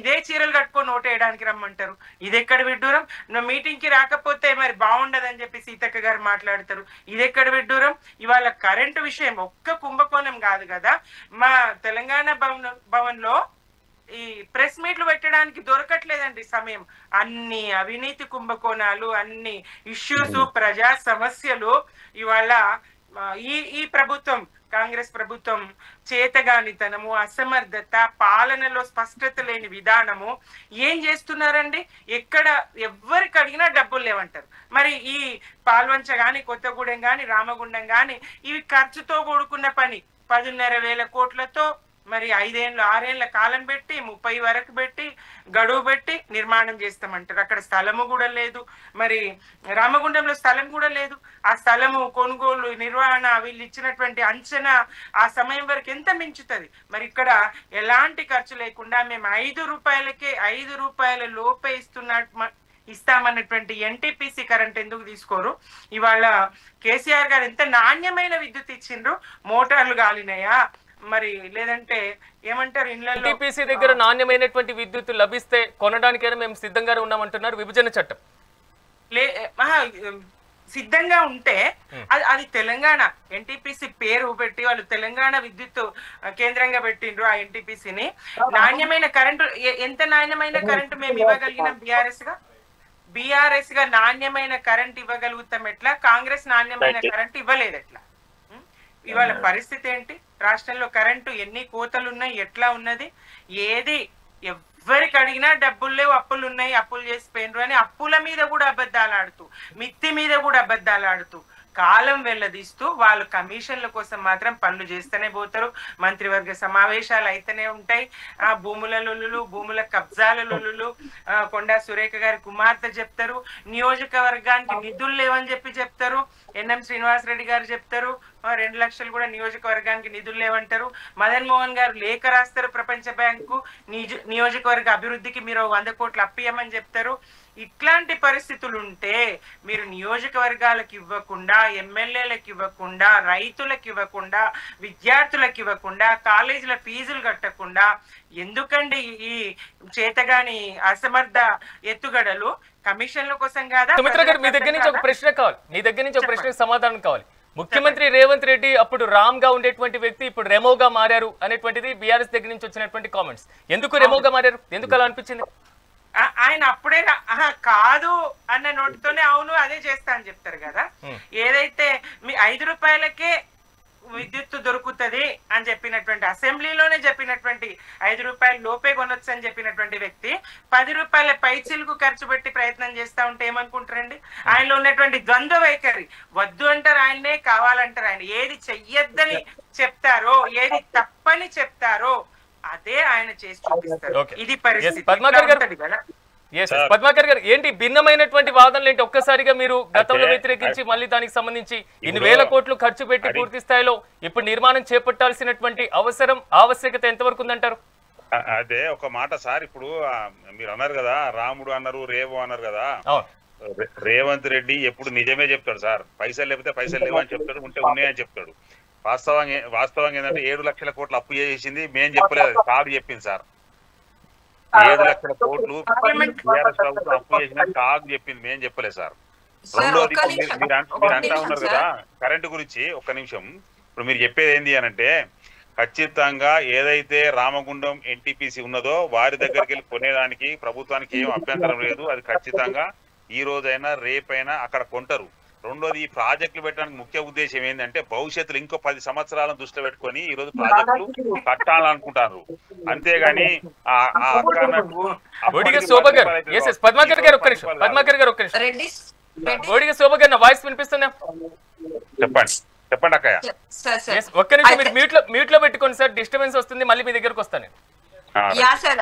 ఇదే చీరలు కట్టుకొని ఓటేయడానికి రమ్మంటారు. ఇది ఎక్కడ విడ్డూరం? మీటింగ్ కి రాకపోతే మరి బాగుండదని చెప్పి సీతక్క గారు మాట్లాడతారు. ఇది ఎక్కడ విడ్డూరం? ఇవాళ కరెంటు విషయం ఒక్క కుంభకోణం కాదు కదా, మా తెలంగాణ భవన్ లో ఈ ప్రెస్ మీట్లు పెట్టడానికి దొరకట్లేదండి సమయం. అన్ని అవినీతి కుంభకోణాలు, అన్ని ఇష్యూస్, ప్రజా సమస్యలు ఇవాళ ఈ ప్రభుత్వం, కాంగ్రెస్ ప్రభుత్వం చేతగానితనము, అసమర్థత, పాలనలో స్పష్టత లేని విధానము ఏం చేస్తున్నారండి? ఎక్కడ ఎవరికి అడిగినా డబ్బులు లేవంటారు. మరి ఈ పాల్వంచ గాని, కొత్తగూడెం గాని, రామగుండం గాని ఇవి ఖర్చుతో కూడుకున్న పని. 10,500 కోట్లతో మరి 5-6 కాలం పెట్టి 30 వరకు పెట్టి గడువు పెట్టి నిర్మాణం చేస్తామంటారు. అక్కడ స్థలము కూడా లేదు, మరి రామగుండంలో స్థలం కూడా లేదు. ఆ స్థలము కొనుగోలు, నిర్వహణ, వీళ్ళు ఇచ్చినటువంటి అంచనా ఆ సమయం వరకు ఎంత మించుతుంది? మరి ఇక్కడ ఎలాంటి ఖర్చు లేకుండా మేము 5 రూపాయలకే 5 రూపాయల లోపే ఇస్తామన్నటువంటి ఎన్టీపీసీ కరెంట్ ఎందుకు తీసుకోరు? ఇవాళ కేసీఆర్ గారు ఎంత నాణ్యమైన విద్యుత్ ఇచ్చిండ్రు? మోటార్లు గాలినాయా, మరి లేదంటే ఏమంటారు ఇళ్లలో ఎన్టీపీసీ దగ్గర నాణ్యమైనటువంటి విద్యుత్ లభిస్తే కొనడానికైనా మేము సిద్ధంగా ఉన్నామంటున్నారు. విభజన చట్టం సిద్ధంగా ఉంటే అది తెలంగాణ ఎన్టీపీసీ పేరు పెట్టి వాళ్ళు తెలంగాణ విద్యుత్ కేంద్రంగా పెట్టిండ్రు ఆ ఎన్టీపీసీని. నాణ్యమైన కరెంటు, ఎంత నాణ్యమైన కరెంటు మేము ఇవ్వగలిగినాం? బీఆర్ఎస్ గా నాణ్యమైన కరెంట్ ఇవ్వగలుగుతాం ఎట్లా? కాంగ్రెస్ నాణ్యమైన కరెంట్ ఇవ్వలేదు ఎట్లా? ఇవాళ పరిస్థితి ఏంటి? రాష్ట్రంలో కరెంటు ఎన్ని కోతలు ఉన్నాయి, ఎట్లా ఉన్నది? ఏది ఎవరికి అడిగినా డబ్బులు లేవు, అప్పులు ఉన్నాయి, అప్పులు చేసిపోయినరు అని అప్పుల మీద కూడా అబద్ధాలు ఆడుతూ, మిత్తి మీద కూడా అబద్ధాలు ఆడుతూ, కాలం వెళ్ళదీస్తూ వాళ్ళు కమిషన్ల కోసం మాత్రం పనులు చేస్తూనే పోతారు. మంత్రివర్గ సమావేశాలు అయితేనే ఉంటాయి. భూముల లొల్లులు, భూముల కబ్జాల లొల్లులు కొండా సురేఖ గారి కుమార్తె చెప్తారు. నియోజకవర్గానికి నిధులు లేవని చెప్తారు. ఎన్ఎం శ్రీనివాసరెడ్డి గారు చెప్తారు 2 లక్షలు కూడా నియోజకవర్గానికి నిధులు లేవంటారు. మదన్ మోహన్ గారు లేఖ రాస్తారు ప్రపంచ బ్యాంకు, నియోజకవర్గ అభివృద్ధికి మీరు 100 కోట్లు అప్పియమని చెప్తారు. ఇట్లాంటి పరిస్థితులు ఉంటే మీరు నియోజకవర్గాలకు ఇవ్వకుండా, ఎమ్మెల్యేలకు ఇవ్వకుండా, రైతులకు ఇవ్వకుండా, విద్యార్థులకు ఇవ్వకుండా, కాలేజీల ఫీజులు కట్టకుండా ఎందుకండి ఈ చేతగాని అసమర్థ ఎత్తుగడలు? కమిషన్ల కోసం కాదా? సుమిత్ర గారు, మీ దగ్గర నుంచి ఒక ప్రశ్న కావాలి, మీ దగ్గర నుంచి ఒక ప్రశ్నకు సమాధానం కావాలి. ముఖ్యమంత్రి రేవంత్ రెడ్డి అప్పుడు రామ్ గా ఉండేటువంటి వ్యక్తి ఇప్పుడు రెమోగా మారారు అనేటువంటిది బీఆర్ఎస్ దగ్గర నుంచి వచ్చినటువంటి కామెంట్స్. ఎందుకు రెమోగా మారారు? ఎందుకు అలా అనిపించింది? ఆయన అప్పుడే కాదు అన్న నోటితోనే అవును అదే చేస్తా అని చెప్తారు కదా. ఏదైతే మీ 5 రూపాయలకే విద్యుత్ దొరుకుతుంది అని చెప్పినటువంటి, అసెంబ్లీలోనే చెప్పినటువంటి 5 రూపాయల లోపే కొనొచ్చు అని చెప్పినటువంటి వ్యక్తి 10 రూపాయల పైచిలకు ఖర్చు పెట్టి ప్రయత్నం చేస్తా ఉంటే ఏమనుకుంటారండి? ఆయనలో ఉన్నటువంటి ద్వంద్వ వైఖరి, వద్దు అంటారు ఆయన్నే, కావాలంటారు ఆయన. ఏది చెయ్యొద్దని చెప్తారో, ఏది తప్పని చెప్తారో అదే ఆయన చేసి చూపిస్తారు. ఇది పరిస్థితి. పద్మాకర్ గారు, ఏంటి భిన్నమైనటువంటి వాదనలు ఏంటి? ఒక్కసారిగా మీరు గతంలో వ్యతిరేకించి మళ్ళీ దానికి సంబంధించి ఇన్ని వేల కోట్లు ఖర్చు పెట్టి పూర్తి స్థాయిలో ఇప్పుడు నిర్మాణం చేపట్టాల్సినటువంటి ఆవశ్యకత ఎంతవరకు ఉందంటారు? అదే ఒక మాట సార్, ఇప్పుడు మీరు అన్నారు కదా రాముడు అన్నారు, రేవు అన్నారు కదా. రేవంత్ రెడ్డి ఎప్పుడు నిజమే చెప్తాడు సార్. పైసలు లేకపోతే పైసలు లేవని చెప్తాడు, ఉంటే ఉన్నాయని చెప్తాడు. వాస్తవంగా ఏంటంటే 7 లక్షల కోట్లు అప్పు చేసింది మేం చెప్పలేదు, కాదు చెప్పింది సార్. 7 లక్షల కోట్లు టీఆర్ఎస్ ప్రభుత్వం అప్పు చేసిన కాదు చెప్పింది, మేం చెప్పలేదు సార్. రెండోది, మీరు అంటా ఉన్నారు కదా కరెంటు గురించి. ఒక్క నిమిషం, ఇప్పుడు మీరు చెప్పేది ఏంది అనంటే ఖచ్చితంగా ఏదైతే రామగుండం ఎన్టీపీసీ ఉన్నదో వారి దగ్గరికి వెళ్ళి కొనేదానికి ప్రభుత్వానికి ఏం అభ్యంతరం లేదు. అది ఖచ్చితంగా ఈ రోజైనా రేపైనా అక్కడ కొంటారు. రెండోది, ఈ ప్రాజెక్టులు పెట్టడానికి ముఖ్య ఉద్దేశం ఏంటంటే భవిష్యత్తులో ఇంకో 10 సంవత్సరాలను దృష్టిలో పెట్టుకొని ఈ రోజు ప్రాజెక్టులు కట్టాలనుకుంటారు. అంతేగాని వాయిస్ వినిపిస్తుందా? చెప్పండి అక్కయ్య. ఒక్క నిమిషం మీరు మ్యూట్ లో పెట్టుకోండి సార్, డిస్టర్బెన్స్ వస్తుంది. మళ్ళీ మీ దగ్గరకు వస్తాను. Yeah sir,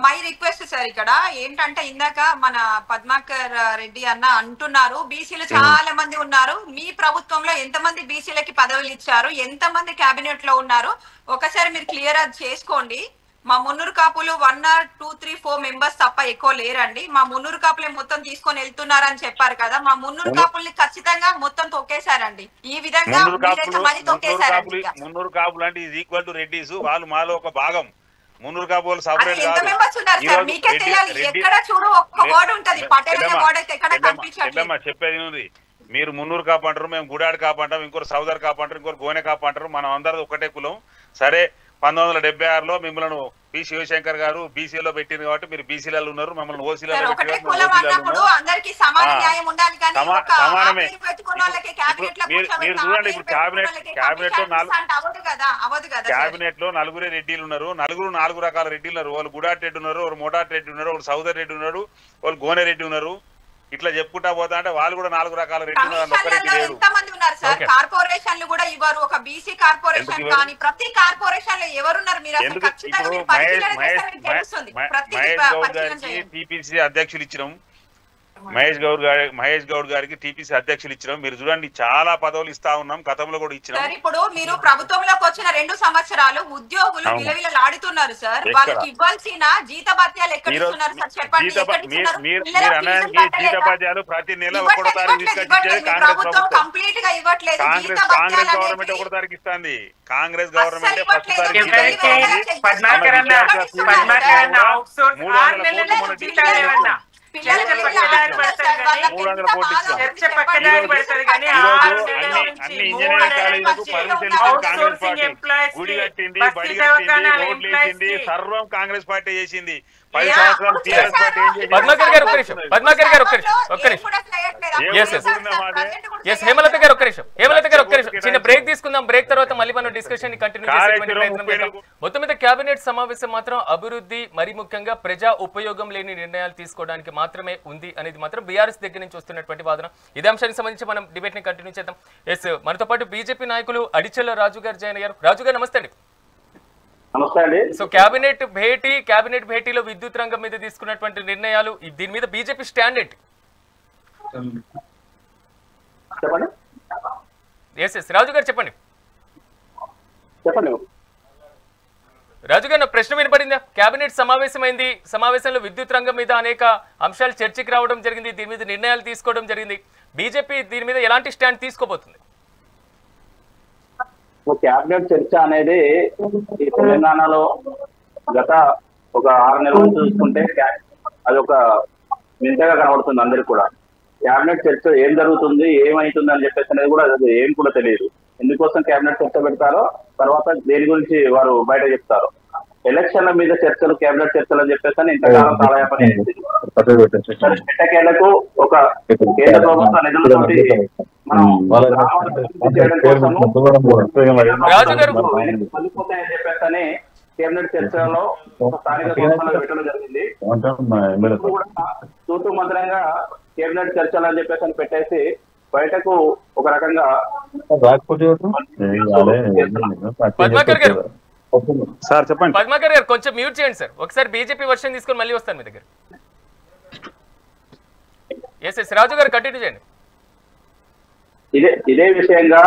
my request sir, ఇక్కడ ఏంటంటే ఇందాక మన పద్మాకర్ రెడ్డి అన్న అంటున్నారు బీసీలు చాలా మంది ఉన్నారు, మీ ప్రభుత్వంలో ఎంతమంది బీసీలకి పదవులు ఇచ్చారు, ఎంతమంది కేబినెట్ లో ఉన్నారు, ఒకసారి మీరు క్లియర్ అది చేసుకోండి. మా మున్నూరు కాపులు 1 or 2, 3, 4 మెంబర్స్ తప్ప ఎక్కువ లేరండి. మా మున్నూరు కాపులే మొత్తం తీసుకొని వెళ్తున్నారని చెప్పారు కదా, మా మున్నూరు కాపుల్ని ఖచ్చితంగా మొత్తం తొక్కేశారండి. ఈ విధంగా తొక్కేశారండి. మున్నూరు కాపులు అంటే ఇది ఈక్వల్ టు రెడ్డిస్, వాళ్ళు మాలో ఒక భాగం. మున్నూరు కాపులు అది సపరేట్ ఎంత కాదు. మెంబర్స్ ఉన్నారు సార్ మీకే తెలియాలి. ఎక్కడ చూడు ఒక్క వర్డ్ ఉంటది, పటేల్ అనే వర్డ్ అయితే ఎక్కడ కనిపించట్లేదు. చెప్పేది ఉంది, మీరు మున్నూరు కాపు అంటారు, మేము గుడాడి కాపు అంటాం, ఇంకోరు సౌదర్ కాపు అంటారు, ఇంకోరు గోనె కాపు అంటారు, మనం అందరూ ఒకటే కులం. సరే 1976లో మిమ్మల్ని పి శివశంకర్ గారు బీసీలో పెట్టింది కాబట్టి మీరు బీసీలలో ఉన్నారు, మమ్మల్ని ఓసీలలో సమానమే. మీరు చూడండి, ఇప్పుడు క్యాబినెట్ లో నలుగురే రెడ్డిలు ఉన్నారు, 4 రకాల రెడ్డిలు ఉన్నారు. వాళ్ళు గుడాటి రెడ్డి ఉన్నారు, వాళ్ళు మోటాటి రెడ్డి ఉన్నారు, వాళ్ళు సౌదర్ రెడ్డి ఉన్నాడు, వాళ్ళు గోనె రెడ్డి ఉన్నారు. ఇట్లా చెప్పుకుంటా పోతా అంటే వాళ్ళు కూడా 4 రకాల రెడ్డి ఎంతమంది ఉన్నారు సార్? కార్పొరేషన్లు కూడా ఇవ్వరు. ఒక బీసీ కార్పొరేషన్ కానీ ప్రతి కార్పొరేషన్ లో ఎవరున్నారు? మీరు అసలు ఖచ్చితంగా మహేష్ గౌడ్ గారికి టీపీసీ అధ్యక్షులు ఇచ్చినాం, మహేష్ గౌడ్ గారికి టీపీసీ అధ్యక్షులు ఇచ్చినాం. మీరు చూడండి, చాలా పదవులు ఇస్తా ఉన్నాం, గతంలో కూడా ఇచ్చినాం. సార్ ఇప్పుడు మీరు ప్రభుత్వంలోకి వచ్చిన 2 సంవత్సరాలు ఉద్యోగులు విలవిలలాడుతున్నారు సార్. వాళ్ళకి ఇవ్వాల్సిన జీతభత్యాలు ఎక్కడ ఇస్తున్నారు సార్ చెప్పండి? జీతభత్యాలు ప్రతి నెల 1వ తారీఖు తీసుకొచ్చేది కాంగ్రెస్ ప్రభుత్వం. కంప్లీట్ గా ఇవ్వట్లేదు. కాంగ్రెస్ గవర్నమెంట్ 1వ తారీఖు ఇస్తుంది. కాంగ్రెస్ గవర్నమెంట్ ఫస్ట్ తారీఖు 300 కోట్లు చర్చ పక్కదారి పడుతుంది కానీ అన్ని ఇంజనీరింగ్ కాలేజీలకు పర్మిషన్ ఇచ్చింది కాంగ్రెస్ పార్టీ. గుడి కట్టింది, బడి కట్టింది, రోడ్లు వేసింది, సర్వం కాంగ్రెస్ పార్టీ చేసింది. 10 సంవత్సరాలు టీఆర్ఎస్ పార్టీ ఏం చేసింది? పద్మాకర్ గారు ఒక్క నిమిషం, పద్మాకర్ గారు ఒక్క నిమిషం. హేమలత గారు ఒక్క నిమిషం చిన్న బ్రేక్ తీసుకుందాం. బ్రేక్ తర్వాత మళ్ళీ మనం డిస్కషన్ కంటిన్యూ చేసే మొత్తం మీద కేబినెట్ సమావేశం మాత్రం అభివృద్ధి, మరి ముఖ్యంగా ప్రజా ఉపయోగం లేని నిర్ణయాలు తీసుకోవడానికి మాత్రమే ఉంది అనేది మాత్రం బీఆర్ఎస్ దగ్గర నుంచి వస్తున్నటువంటి వాదన. ఇదే అంశానికి సంబంధించి మనం డిబేట్ ని కంటిన్యూ చేద్దాం. ఎస్, మనతో పాటు బీజేపీ నాయకులు అడిచెల్ల రాజు గారు జాయిన్ అయ్యారు. రాజు గారు నమస్తే అండి. నమస్తే అండి. సో కేబినెట్ భేటీలో విద్యుత్ రంగం మీద తీసుకున్నటువంటి నిర్ణయాలు, దీని మీద బీజేపీ స్టాండ్ ఏంటి? చెప్పండి. ఎస్ రాజు గారు చెప్పండి. రాజు గారు, నా ప్రశ్న వినపడిందా? కేబినెట్ సమావేశమైంది, సమావేశంలో విద్యుత్ రంగం మీద అనేక అంశాలు చర్చకి రావడం జరిగింది, దీని మీద నిర్ణయాలు తీసుకోవడం జరిగింది. బీజేపీ దీని మీద ఎలాంటి స్టాండ్ తీసుకోబోతుంది? క్యాబినెట్ చర్చ అనేది ఈ తెలంగాణలో గత ఒక 6 నెలల నుంచి చూసుకుంటే అది ఒక వింతగా కనబడుతుంది అందరికి కూడా. క్యాబినెట్ చర్చ ఏం జరుగుతుంది, ఏమైతుంది అని చెప్పేసి అనేది కూడా అది ఏం కూడా తెలియదు. ఎందుకోసం క్యాబినెట్ చర్చ పెడతారో తర్వాత దేని గురించి వారు బయట చెప్తారు. ఎలక్షన్ల మీద చర్చలు, క్యాబినెట్ చర్చలు అని చెప్పేసి ఇంతకాలం కాలయాపన ఎట్టకేళ్లకు ఒక కేంద్ర ప్రభుత్వ నిధులతోటి మనం చేయడం కోసము వెళ్ళిపోతాయని చెప్పేసి కేబినెట్ చర్చలో స్థానిక సంస్థలు పెట్టడం జరిగింది. తూతూ మంత్రంగా కేబినెట్ చర్చలు అని చెప్పేసి పెట్టేసి బయటకు ఒక రకంగా సార్ చెప్పండి. పద్మాకర్ గారు కొంచెం మ్యూట్ చేయండి సార్. ఒకసారి బీజేపీ వర్షన్ తీసుకొని మళ్ళీ వస్తాను మీ దగ్గర. ఎస్ రాజు గారు కంటిన్యూ చేయండి. ఇదే విషయంగా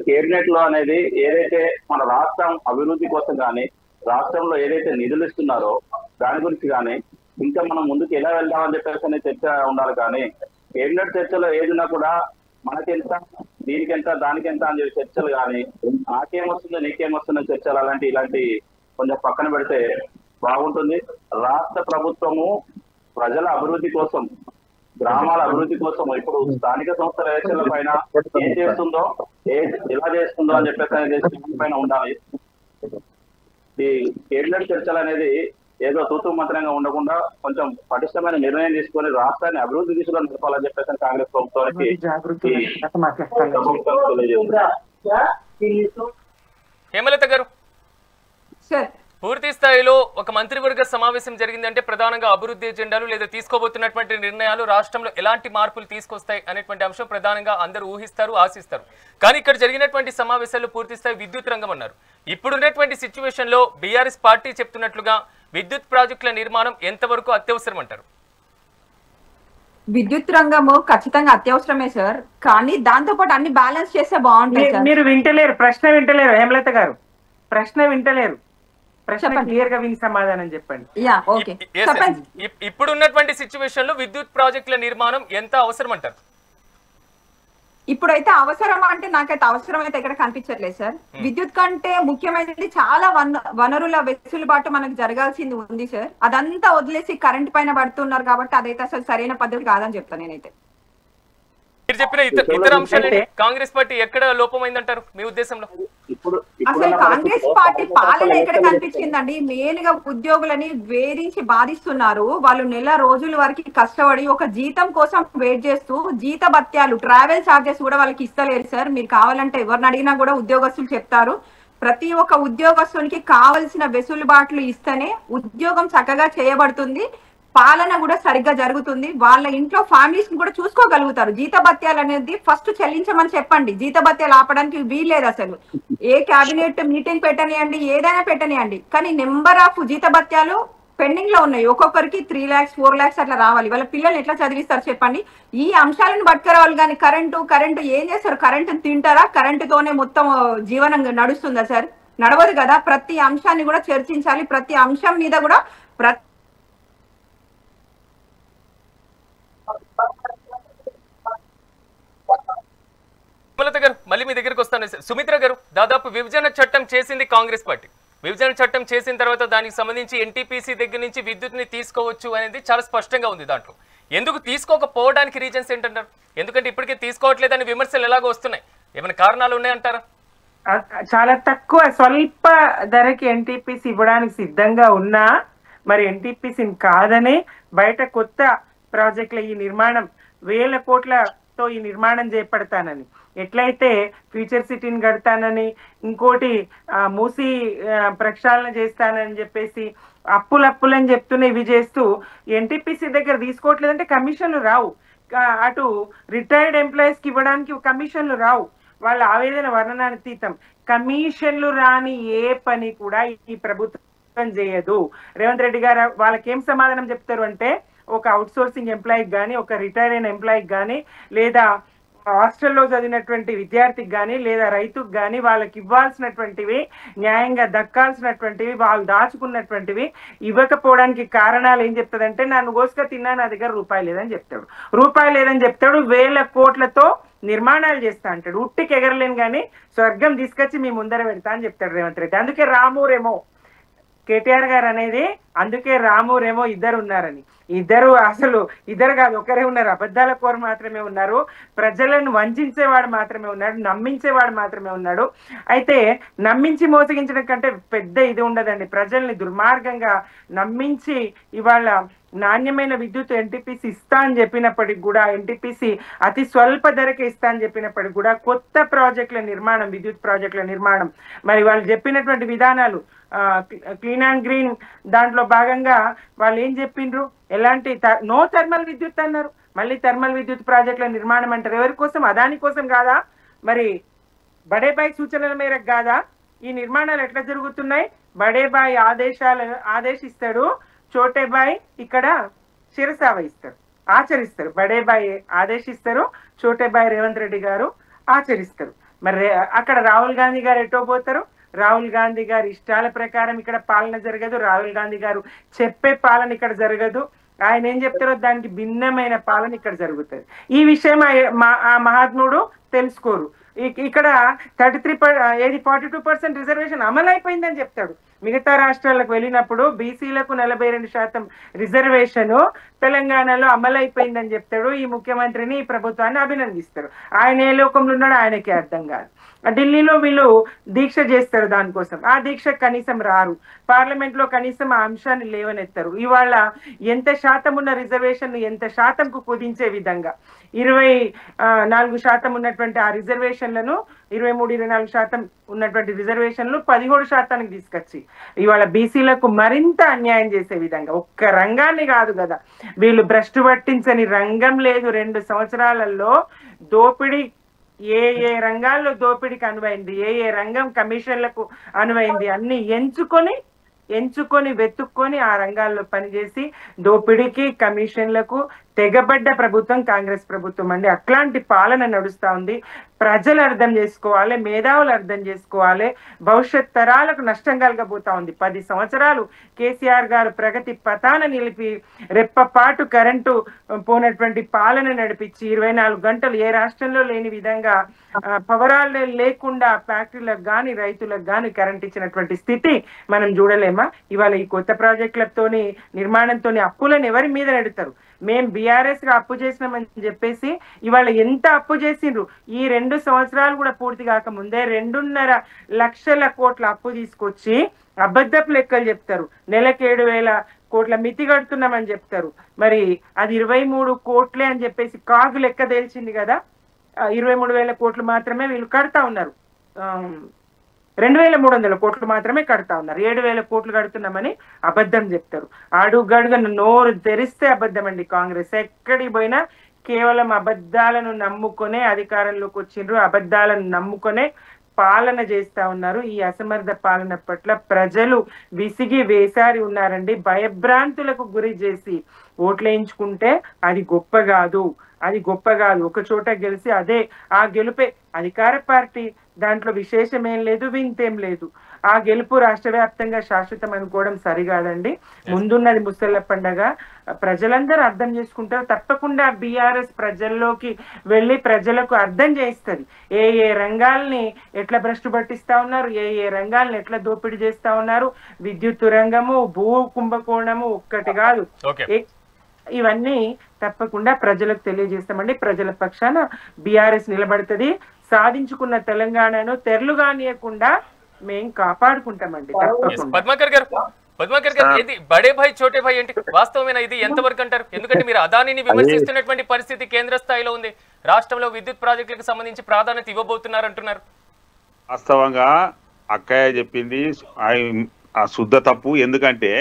కేబినెట్ లో అనేది ఏదైతే మన రాష్ట్రం అభివృద్ధి కోసం కానీ రాష్ట్రంలో ఏదైతే నిధులు ఇస్తున్నారో దాని గురించి కానీ ఇంకా మనం ముందుకు ఎలా వెళ్దామని చెప్పేసి చర్చ ఉండాలి. కానీ కేబినెట్ చర్చలో ఏదైనా కూడా మనకెంత, దీనికెంత, దానికెంత అని చెప్పి చర్చలు కానీ నాకేమొస్తుందో నీకేమొస్తుందో చర్చలు ఇలాంటి కొంచెం పక్కన పెడితే బాగుంటుంది. రాష్ట్ర ప్రభుత్వము ప్రజల అభివృద్ధి కోసం, గ్రామాల అభివృద్ధి కోసం ఇప్పుడు స్థానిక సంస్థల ఎలక్షన్ల పైన ఏం చేస్తుందో, ఎలా చేస్తుందో అని చెప్పేసి పైన ఉండాలి. ఈ కేబినెట్ చర్చలు అనేది ఏదో తూతూ మంత్రంగా ఉండకుండా కొంచెం పటిష్టమైన నిర్ణయం తీసుకొని రాష్ట్రాన్ని అభివృద్ధి దిశలో నడపాలని చెప్పేసి కాంగ్రెస్ ప్రభుత్వానికి హేమలత గారు. సార్ పూర్తి స్థాయిలో ఒక మంత్రివర్గ సమావేశం జరిగిందంటే ప్రధానంగా అభివృద్ధి ఎజెండాలు లేదా తీసుకోబోతున్నటువంటి నిర్ణయాలు రాష్ట్రంలో ఎలాంటి మార్పులు తీసుకొస్తాయి అనేటువంటి అంశం ప్రధానంగా అందరూ ఊహిస్తారు, ఆశిస్తారు. కానీ ఇక్కడ జరిగినటువంటి సమావేశాల్లో పూర్తి స్థాయి విద్యుత్ రంగం అన్నారు. ఇప్పుడున్నటువంటి సిచ్యువేషన్ లో బీఆర్ఎస్ పార్టీ చెప్తున్నట్లుగా విద్యుత్ ప్రాజెక్టుల నిర్మాణం ఎంతవరకు అత్యవసరం అంటారు? విద్యుత్ రంగము ఖచ్చితంగా అత్యవసరమే సార్, కానీ దాంతో పాటు అన్ని బ్యాలెన్స్ చేస్తే బాగుంటుంది సార్. మీరు వింటలేరు, ప్రశ్న వింటలేరు హేమలత గారు, ప్రశ్న వింటలేరు. ప్రశ్న క్లియర్ గా విని సమాధానం చెప్పండి. ఇప్పుడు ఉన్నటువంటి సిచ్యువేషన్ లో విద్యుత్ ప్రాజెక్టుల నిర్మాణం ఎంత అవసరం అంటారు? ఇప్పుడైతే అవసరం అంటే నాకైతే అవసరం అయితే ఎక్కడ కనిపించట్లేదు సార్. విద్యుత్ కంటే ముఖ్యమైనది చాలా వనరుల వెసులుబాటు మనకు జరగాల్సింది ఉంది సార్. అదంతా వదిలేసి కరెంట్ పైన పడుతున్నారు కాబట్టి అదైతే అసలు సరైన పద్ధతి కాదని చెప్తాను నేనైతే. మీరు చెప్పిన ఇతర అంశాలు కాంగ్రెస్ పార్టీ ఎక్కడ లోపమైందంటారు మీ ఉద్దేశంలో? అసలు కాంగ్రెస్ పార్టీ పాలన ఎక్కడ కనిపించిందండి? మెయిన్ గా ఉద్యోగులని వేధించి బాధిస్తున్నారు. వాళ్ళు నెల రోజుల వరకు కష్టపడి ఒక జీతం కోసం వెయిట్ చేస్తూ జీత భత్యాలు, ట్రావెల్ ఛార్జెస్ కూడా వాళ్ళకి ఇస్తలేరు సార్. మీరు కావాలంటే ఎవరిని అడిగినా కూడా ఉద్యోగస్తులు చెప్తారు. ప్రతి ఒక్క ఉద్యోగస్తునికి కావలసిన వెసులుబాట్లు ఇస్తేనే ఉద్యోగం చక్కగా చేయబడుతుంది, పాలన కూడా సరిగ్గా జరుగుతుంది, వాళ్ళ ఇంట్లో ఫ్యామిలీస్ ని కూడా చూసుకోగలుగుతారు. జీత భత్యాలు అనేది ఫస్ట్ చెల్లించమని చెప్పండి. జీత భత్యాలు ఆపడానికి వీల్లేదు అసలు. ఏ కేబినెట్ మీటింగ్ పెట్టనియండి, ఏదైనా పెట్టనియండి, కానీ నెంబర్ ఆఫ్ జీత భత్యాలు పెండింగ్ లో ఉన్నాయి. ఒక్కొక్కరికి 3 lakhs 4 lakhs అట్లా రావాలి. వాళ్ళ పిల్లల్ని ఎట్లా చదివిస్తారు చెప్పండి? ఈ అంశాలను పట్టుకురావాలి. కానీ కరెంటు ఏం చేస్తారు? కరెంటుని తింటారా? కరెంటుతోనే మొత్తం జీవనం నడుస్తుందా సార్? నడవదు కదా. ప్రతి అంశాన్ని కూడా చర్చించాలి. ప్రతి అంశం మీద కూడా గారు మళ్ళీ మీ దగ్గరికి వస్తాను. సుమిత్ర గారు, దాదాపు విభజన చట్టం చేసింది కాంగ్రెస్ పార్టీ. విభజన చట్టం చేసిన తర్వాత దానికి సంబంధించి ఎన్టీపీసీ దగ్గర నుంచి విద్యుత్ని తీసుకోవచ్చు అనేది చాలా స్పష్టంగా ఉంది. దాంట్లో ఎందుకు తీసుకోకపోవడానికి రీజన్స్ ఏంటంటారు? ఎందుకంటే ఇప్పటికే తీసుకోవట్లేదని విమర్శలు ఎలాగో వస్తున్నాయి. ఏమైనా కారణాలు ఉన్నాయంటారా? చాలా తక్కువ, స్వల్ప ధరకి ఎన్టీపీసీ ఇవ్వడానికి సిద్ధంగా ఉన్నా మరి ఎన్టీపీసీని కాదని బయట కొత్త ప్రాజెక్టుల ఈ నిర్మాణం 1000 కోట్లతో ఈ నిర్మాణం చేపడతానని, ఎట్లయితే ఫ్యూచర్ సిటీని కడతానని, ఇంకోటి మూసి ప్రక్షాళన చేస్తానని చెప్పేసి అప్పులని చెప్తూనే ఇవి చేస్తూ ఎన్టీపీసీ దగ్గర తీసుకోవట్లేదంటే కమిషన్లు రావు. అటు రిటైర్డ్ ఎంప్లాయీస్ కి ఇవ్వడానికి కమిషన్లు రావు. వాళ్ళ ఆవేదన వర్ణనాతీతం. కమిషన్లు రాని ఏ పని కూడా ఈ ప్రభుత్వం చేయదు. రేవంత్ రెడ్డి గారు వాళ్ళకి ఏం సమాధానం చెప్తారు అంటే, ఒక అవుట్ సోర్సింగ్ ఎంప్లాయీకి కానీ, ఒక రిటైర్ అయిన ఎంప్లాయీకి కానీ, లేదా హాస్టల్లో చదివినటువంటి విద్యార్థికి కానీ, లేదా రైతుకు కానీ వాళ్ళకి ఇవ్వాల్సినటువంటివి, న్యాయంగా దక్కాల్సినటువంటివి, వాళ్ళు దాచుకున్నటువంటివి ఇవ్వకపోవడానికి కారణాలు ఏం చెప్తాడంటే, నన్ను కోసుక తిన్నా, నా దగ్గర రూపాయి లేదని చెప్తాడు. 1000 కోట్లతో నిర్మాణాలు చేస్తా అంటాడు. ఉట్టికి ఎగరలేను కానీ స్వర్గం తీసుకొచ్చి మీ ముందర పెడతా అని చెప్తాడు రేవంత్ రెడ్డి. అందుకే రామూరేమో కేటీఆర్ గారు అనేది, అందుకే రామూరేమో ఇద్దరు ఉన్నారని. ఇద్దరు కాదు, ఒకరే ఉన్నారు. అబద్ధాల కోరు మాత్రమే ఉన్నారు, ప్రజలను వంచేవాడు మాత్రమే ఉన్నాడు, నమ్మించేవాడు మాత్రమే ఉన్నాడు. అయితే నమ్మించి మోసగించడం కంటే పెద్ద ఇది ఉండదండి. ప్రజల్ని దుర్మార్గంగా నమ్మించి ఇవాళ నాణ్యమైన విద్యుత్ ఎన్టీపీసీ ఇస్తా అని చెప్పినప్పటికి కూడా, ఎన్టీపీసీ అతి స్వల్ప ధరకే ఇస్తా అని చెప్పినప్పటికి కూడా కొత్త ప్రాజెక్టుల నిర్మాణం, విద్యుత్ ప్రాజెక్టుల నిర్మాణం, మరి వాళ్ళు చెప్పినటువంటి విధానాలు క్లీన్ అండ్ గ్రీన్ దాంట్లో భాగంగా వాళ్ళు ఏం చెప్పిండ్రు? ఎలాంటి నో థర్మల్ విద్యుత్ అన్నారు. మళ్ళీ థర్మల్ విద్యుత్ ప్రాజెక్టుల నిర్మాణం అంటారు. ఎవరి కోసం? అదాని కోసం కాదా? మరి బడేబాయ్ సూచనల మేరకు కాదా ఈ నిర్మాణాలు ఎట్లా జరుగుతున్నాయి? బడేబాయ్ ఆదేశిస్తాడు, చోటేబాయ్ ఇక్కడ శిరసావ ఇస్తారు, ఆచరిస్తారు. బడేబాయ్ ఆదేశిస్తారు, చోటేబాయ్ రేవంత్ రెడ్డి గారు ఆచరిస్తారు. మరి అక్కడ రాహుల్ గాంధీ గారు ఎటో పోతారు. రాహుల్ గాంధీ గారి ఇష్టాల ప్రకారం ఇక్కడ పాలన జరగదు. రాహుల్ గాంధీ గారు చెప్పే పాలన ఇక్కడ జరగదు. ఆయన ఏం చెప్తారో దానికి భిన్నమైన పాలన ఇక్కడ జరుగుతుంది. ఈ విషయం ఆ మహాత్ముడు తెలుసుకోరు. ఇక్కడ 42% రిజర్వేషన్ అమలు అయిపోయిందని చెప్తాడు. మిగతా రాష్ట్రాలకు వెళ్ళినప్పుడు బీసీలకు 42% రిజర్వేషన్ తెలంగాణలో అమలు అయిపోయిందని చెప్తాడు. ఈ ముఖ్యమంత్రిని, ఈ ప్రభుత్వాన్ని అభినందిస్తాడు. ఆయన ఏ లోకంలో ఉన్నాడో ఆయనకే అర్థం కాదు. ఢిల్లీలో వీళ్ళు దీక్ష చేస్తారు దానికోసం, ఆ దీక్ష కనీసం రారు, పార్లమెంట్ లో కనీసం ఆ అంశాన్ని లేవనెత్తారు. ఇవాళ ఎంత శాతం ఉన్న రిజర్వేషన్ ఎంత శాతంకు కుదించే విధంగా 24% ఉన్నటువంటి ఆ రిజర్వేషన్లను 23-24% ఉన్నటువంటి రిజర్వేషన్లు 17% తీసుకొచ్చి ఇవాళ బీసీలకు మరింత అన్యాయం చేసే విధంగా, ఒక్క రంగాన్ని కాదు కదా వీళ్ళు భ్రష్టు పట్టించని రంగం లేదు. 2 సంవత్సరాలలో దోపిడీ ఏ రంగాల్లో దోపిడీకి అనువైంది, ఏ రంగం కమిషన్లకు అనువైంది అన్ని ఎంచుకొని వెతుక్కొని ఆ రంగాల్లో పనిచేసి దోపిడీకి కమిషన్లకు తెగబడ్డ ప్రభుత్వం కాంగ్రెస్ ప్రభుత్వం అండి. అట్లాంటి పాలన నడుస్తా ఉంది. ప్రజలు అర్థం చేసుకోవాలి, మేధావులు అర్థం చేసుకోవాలి, భవిష్యత్ తరాలకు నష్టం కలగబోతా ఉంది. 10 సంవత్సరాలు కేసీఆర్ గారు ప్రగతి పథాన నిలిపి రెప్పపాటు కరెంటు పోనటువంటి పాలన నడిపించి 24 గంటలు ఏ రాష్ట్రంలో లేని విధంగా పవరాలు లేకుండా ఫ్యాక్టరీలకు కానీ రైతులకు కానీ కరెంట్ ఇచ్చినటువంటి స్థితి మనం చూడలేమా? ఇవాళ ఈ కొత్త ప్రాజెక్టులతోని నిర్మాణంతోని అప్పులను ఎవరి మీద నెడతారు? మేము బీఆర్ఎస్ గా అప్పు చేసినామని చెప్పేసి ఇవాళ ఎంత అప్పు చేసిండ్రు? ఈ 2 సంవత్సరాలు కూడా పూర్తి కాకముందే 2.5 లక్షల కోట్ల అప్పు తీసుకొచ్చి అబద్ధపు లెక్కలు చెప్తారు. నెలకు 7,000 కోట్ల మితి కడుతున్నామని చెప్తారు. మరి అది 23 కోట్లే అని చెప్పేసి కాగు లెక్క తేల్చింది కదా. 23,000 కోట్లు మాత్రమే వీళ్ళు కడతా ఉన్నారు, 2,300 కోట్లు మాత్రమే కడతా ఉన్నారు. 7,000 కోట్లు కడుతున్నామని అబద్ధం చెప్తారు. అడుగడుగున నోరు తెరిస్తే అబద్ధం అండి. కాంగ్రెస్ ఎక్కడికి పోయినా కేవలం అబద్ధాలను నమ్ముకునే అధికారంలోకి వచ్చిండ్రు, అబద్ధాలను నమ్ముకునే పాలన చేస్తా ఉన్నారు. ఈ అసమర్థ పాలన పట్ల ప్రజలు విసిగి వేసారి ఉన్నారండి. భయభ్రాంతులకు గురి చేసి ఓట్లేయించుకుంటే అది గొప్ప కాదు, అది గొప్ప కాదు. ఒక చోట గెలిచి అదే ఆ గెలుపే అధికార పార్టీ, దాంట్లో విశేషం ఏం లేదు, వింతేం లేదు. ఆ గెలుపు రాష్ట్ర వ్యాప్తంగా శాశ్వతం అనుకోవడం సరికాదండి. ముందున్నది ముసళ్ళ పండగ, ప్రజలందరూ అర్థం చేసుకుంటారు. తప్పకుండా బీఆర్ఎస్ ప్రజల్లోకి వెళ్ళి ప్రజలకు అర్థం చేస్తుంది ఏ రంగాల్ని ఎట్లా భ్రష్టు పట్టిస్తా ఉన్నారు, ఏ రంగాల్ని ఎట్లా దోపిడీ చేస్తా ఉన్నారు. విద్యుత్ రంగము, భూ కుంభకోణము ఒక్కటి కాదు, ఇవన్నీ తప్పకుండా ప్రజలకు తెలియజేస్తామండి. ప్రజల పక్షాన బీఆర్ఎస్ నిలబడుతుంది. సాధించుకున్న తెలంగాణను తెరలుగానియకుండా మేము కాపాడుకుంటామండి. పద్మాకర్ గారు ఇది బడే భాయ్ చోటే భాయ్ ఏంటి? వాస్తవమైన ఇది ఎంతవరకు అంటారు? ఎందుకంటే మీరు అదానిని విమర్శిస్తున్నటువంటి పరిస్థితి కేంద్ర స్థాయిలో ఉంది. రాష్ట్రంలో విద్యుత్ ప్రాజెక్టులకు సంబంధించి ప్రాధాన్యత ఇవ్వబోతున్నారు అంటున్నారు. వాస్తవంగా అక్కయ్య చెప్పింది ఆ శుద్ధ తప్పు. ఎందుకంటే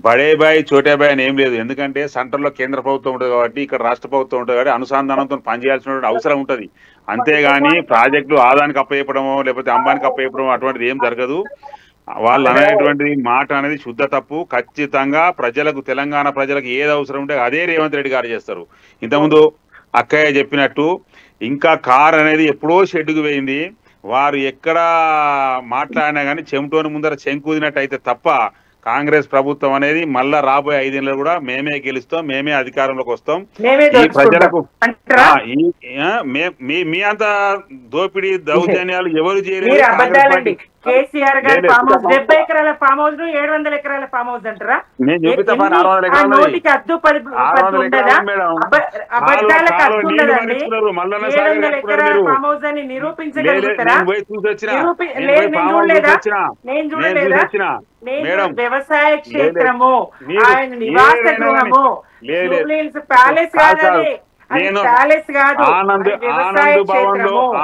బడే బాయ్ చోటే బాయ్ అని ఏం లేదు. ఎందుకంటే సెంటర్లో కేంద్ర ప్రభుత్వం ఉంటుంది కాబట్టి, ఇక్కడ రాష్ట్ర ప్రభుత్వం ఉంటుంది కాబట్టి అనుసంధానంతో పనిచేయాల్సిన అవసరం ఉంటుంది. అంతేగాని ప్రాజెక్టులు ఆదానికి అప్పచెప్పడమో లేకపోతే అంబానికి అప్పచెప్పడమో అటువంటిది ఏం జరగదు. వాళ్ళు అనేటువంటి మాట అనేది శుద్ధ తప్పు. ఖచ్చితంగా ప్రజలకు, తెలంగాణ ప్రజలకు ఏది అవసరం ఉంటే అదే రేవంత్ రెడ్డి గారు చేస్తారు. ఇంతకుముందు అక్కయ్య చెప్పినట్టు ఇంకా కార్ అనేది ఎప్పుడో షెడ్డుకు పోయింది. వారు ఎక్కడ మాట్లాడినా కానీ చెమటోని ముందర చెంకుదినట్టు అయితే తప్ప కాంగ్రెస్ ప్రభుత్వం అనేది మళ్ళా రాబోయే 5 ఏళ్ళు కూడా మేమే గెలుస్తాం, మేమే అధికారంలోకి వస్తాం. ఈ ప్రజలకు మీ అంత దోపిడీ దౌర్జన్యాలు ఎవరు చేయలేదు. కేసీఆర్ గారి ఫామ్ హౌస్ 70 ఎకరాల ఫామ్ హౌస్ 700 ఎకరాల ఫామ్ హౌస్ అంటారా? నేను చూపిస్తా, నోటికి అద్దు ఉండదా? అబద్ధాలకు అద్దు ఉండదండి. 700 ఎకరాల ఫామ్ హౌస్ అని నిరూపించగలుగుతారా? నేను చూడలేదా? వ్యవసాయ క్షేత్రము, ఆయన నివాస గృహము, ప్యాలెస్ కాదని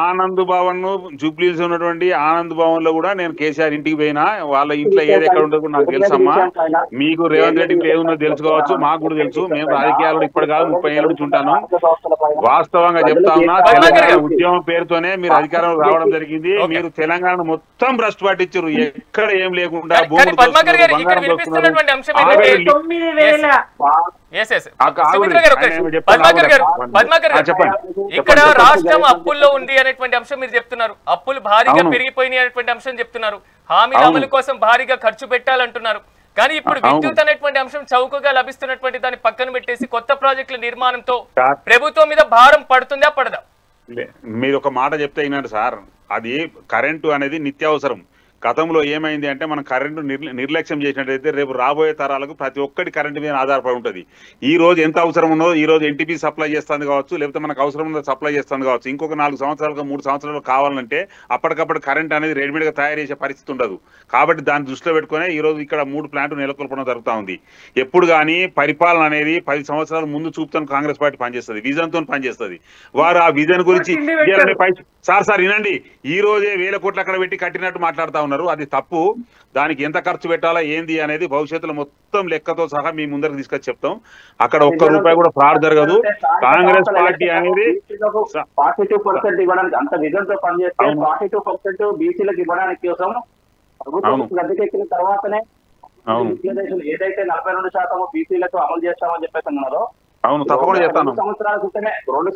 ఆనంద్ భవన్ జూబ్లీస్ ఉన్నటువంటి ఆనంద్ భవన్ లో కూడా నేను కేసీఆర్ ఇంటికి పోయినా. వాళ్ళ ఇంట్లో ఏది ఎక్కడ ఉండదు నాకు తెలుసమ్మా. మీకు రేవంత్ రెడ్డికి ఏముందో తెలుసుకోవచ్చు, మాకు కూడా తెలుసు. మేము రాజకీయాల్లో ఇప్పటి కాదు 30 ఏళ్ళ నుంచి ఉంటాను. వాస్తవంగా చెప్తా ఉన్నా, తెలంగాణ ఉద్యమం పేరుతోనే మీరు అధికారంలో రావడం జరిగింది. మీరు తెలంగాణ మొత్తం భ్రష్టు పట్టించారు. ఎక్కడ ఏం లేకుండా ఇక్కడ రాష్ట్రం అప్పుల్లో ఉంది అనేటువంటి అంశం మీరు చెప్తున్నారు. అప్పులు భారీగా పెరిగిపోయినాయి అనేటువంటి అంశం చెప్తున్నారు. హామీల అమలు కోసం భారీగా ఖర్చు పెట్టాలంటున్నారు. కానీ ఇప్పుడు విద్యుత్ అనేటువంటి అంశం చౌకగా లభిస్తున్నటువంటి దాన్ని పక్కన పెట్టేసి కొత్త ప్రాజెక్టుల నిర్మాణంతో ప్రభుత్వం మీద భారం పడుతుందా పడదా? మీరు ఒక మాట చెప్తే వినండి సార్. అది కరెంటు అనేది నిత్యావసరం. గతంలో ఏమైంది అంటే మనం కరెంటు నిర్లక్ష్యం చేసినట్టయితే రేపు రాబోయే తరాలకు ప్రతి ఒక్కటి కరెంటు మీద ఆధారపడి ఉంటుంది. ఈ రోజు ఎంత అవసరం ఉన్నదో ఈ రోజు ఎన్టీపీ సప్లై చేస్తుంది కావచ్చు, లేకపోతే మనకు అవసరం ఉన్నదో సప్లై చేస్తుంది కావచ్చు. ఇంకొక 4 సంవత్సరాలకు 3 సంవత్సరాలు కావాలంటే అప్పటికప్పుడు కరెంట్ అనేది రెడీమేడ్ గా తయారు చేసే పరిస్థితి ఉండదు. కాబట్టి దాన్ని దృష్టిలో పెట్టుకునే ఈ రోజు ఇక్కడ 3 ప్లాంట్లు నెలకొల్పడం జరుగుతూ ఉంది. ఎప్పుడు కానీ పరిపాలన అనేది 10 సంవత్సరాల ముందు చూపుతో కాంగ్రెస్ పార్టీ పనిచేస్తుంది, విజన్ తో పనిచేస్తుంది. వారు ఆ విజన్ గురించి సార్ వినండి, ఈ రోజే 1000 కోట్లు అక్కడ పెట్టి కట్టినట్టు మాట్లాడుతా ఉన్నారు. అది తప్పు. దానికి ఎంత ఖర్చు పెట్టాలా ఏంది అనేది భవిష్యత్తులో మొత్తం లెక్కతో సహా మీ ముందరకు తీసుకొచ్చి చెప్తాం. అక్కడ ఒక్క రూపాయి కూడా ఫ్రాడ్ జరగదు. కాంగ్రెస్ పార్టీ అనేది 42% ఇవ్వడానికి అంత విజన్ తో పనిచేస్తే 42% బీసీలకు ఇవ్వడానికి కోసం ప్రభుత్వం గద్దెకెక్కిన తర్వాతనే ఏదైతే 42% బీసీలకు అమలు చేస్తామని చెప్పేసి అన్నారో అవును తప్పకుండా చెప్తాను. 2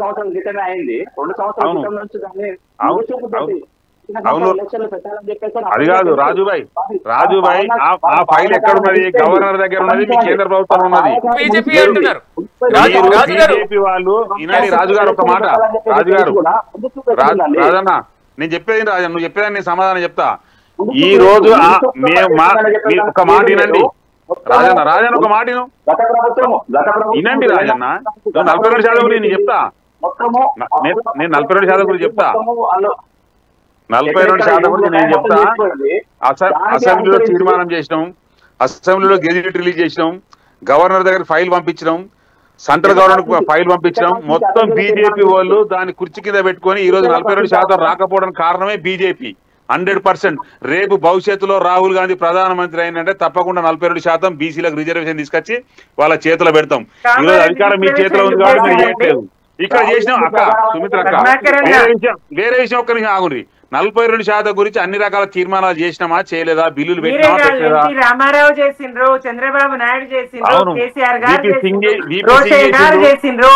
సంవత్సరాల క్రితమే అయింది. 2 సంవత్సరాల క్రితం నుంచి దాన్ని అవును అది కాదు రాజుభాయ్ ఆ ఫైల్ ఎక్కడ ఉన్నది? గవర్నర్ దగ్గర ఉన్నది, మీ కేంద్ర ప్రభుత్వం ఉన్నది. బీజేపీ వాళ్ళు ఈనాడు రాజుగారు ఒక మాట, రాజన్న నేను చెప్పేది రాజన్న, నువ్వు చెప్పేదాన్ని నేను సమాధానం చెప్తా. ఈ రోజు ఒక మాట వినండి రాజన్న ఒక మాట వినండి రాజన్న. 42% గురించి నేను చెప్తా, నేను 42% గురించి చెప్తా, 42% గురించి నేను చెప్తా. అసెంబ్లీలో తీర్మానం చేసినాం, అసెంబ్లీలో గెజిట్ రిలీజ్ చేసినాం, గవర్నర్ దగ్గర ఫైల్ పంపించడం, సెంట్రల్ గవర్నమెంట్ ఫైల్ పంపించడం, మొత్తం బీజేపీ వాళ్ళు దాన్ని కుర్చీ కింద పెట్టుకొని ఈ రోజు 42% రాకపోవడానికి కారణమే బీజేపీ. 100%. రేపు భవిష్యత్తులో రాహుల్ గాంధీ ప్రధానమంత్రి అయినంటే తప్పకుండా 42% బీసీలకు రిజర్వేషన్ తీసుకొచ్చి వాళ్ళ చేతిలో పెడతాం. ఈ రోజు అధికారం మీ చేతిలో ఉంది కాబట్టి మీరు చేయట్లేదు. ఇక్కడ చేసినాం అక్క సుమిత్ర అక్క, వేరే విషయం ఒక్క నిమిషం ఆగుండ్రి. 42% గురించి అన్ని రకాల తీర్మానాలు చేసినామా చేయలేదా? బిల్లులు పెట్టినామా పెట్టలేదా? రామారావు చేసిండ్రు, చంద్రబాబు నాయుడు చేసిండ్రు, కేసీఆర్ గారు చేసిండ్రు,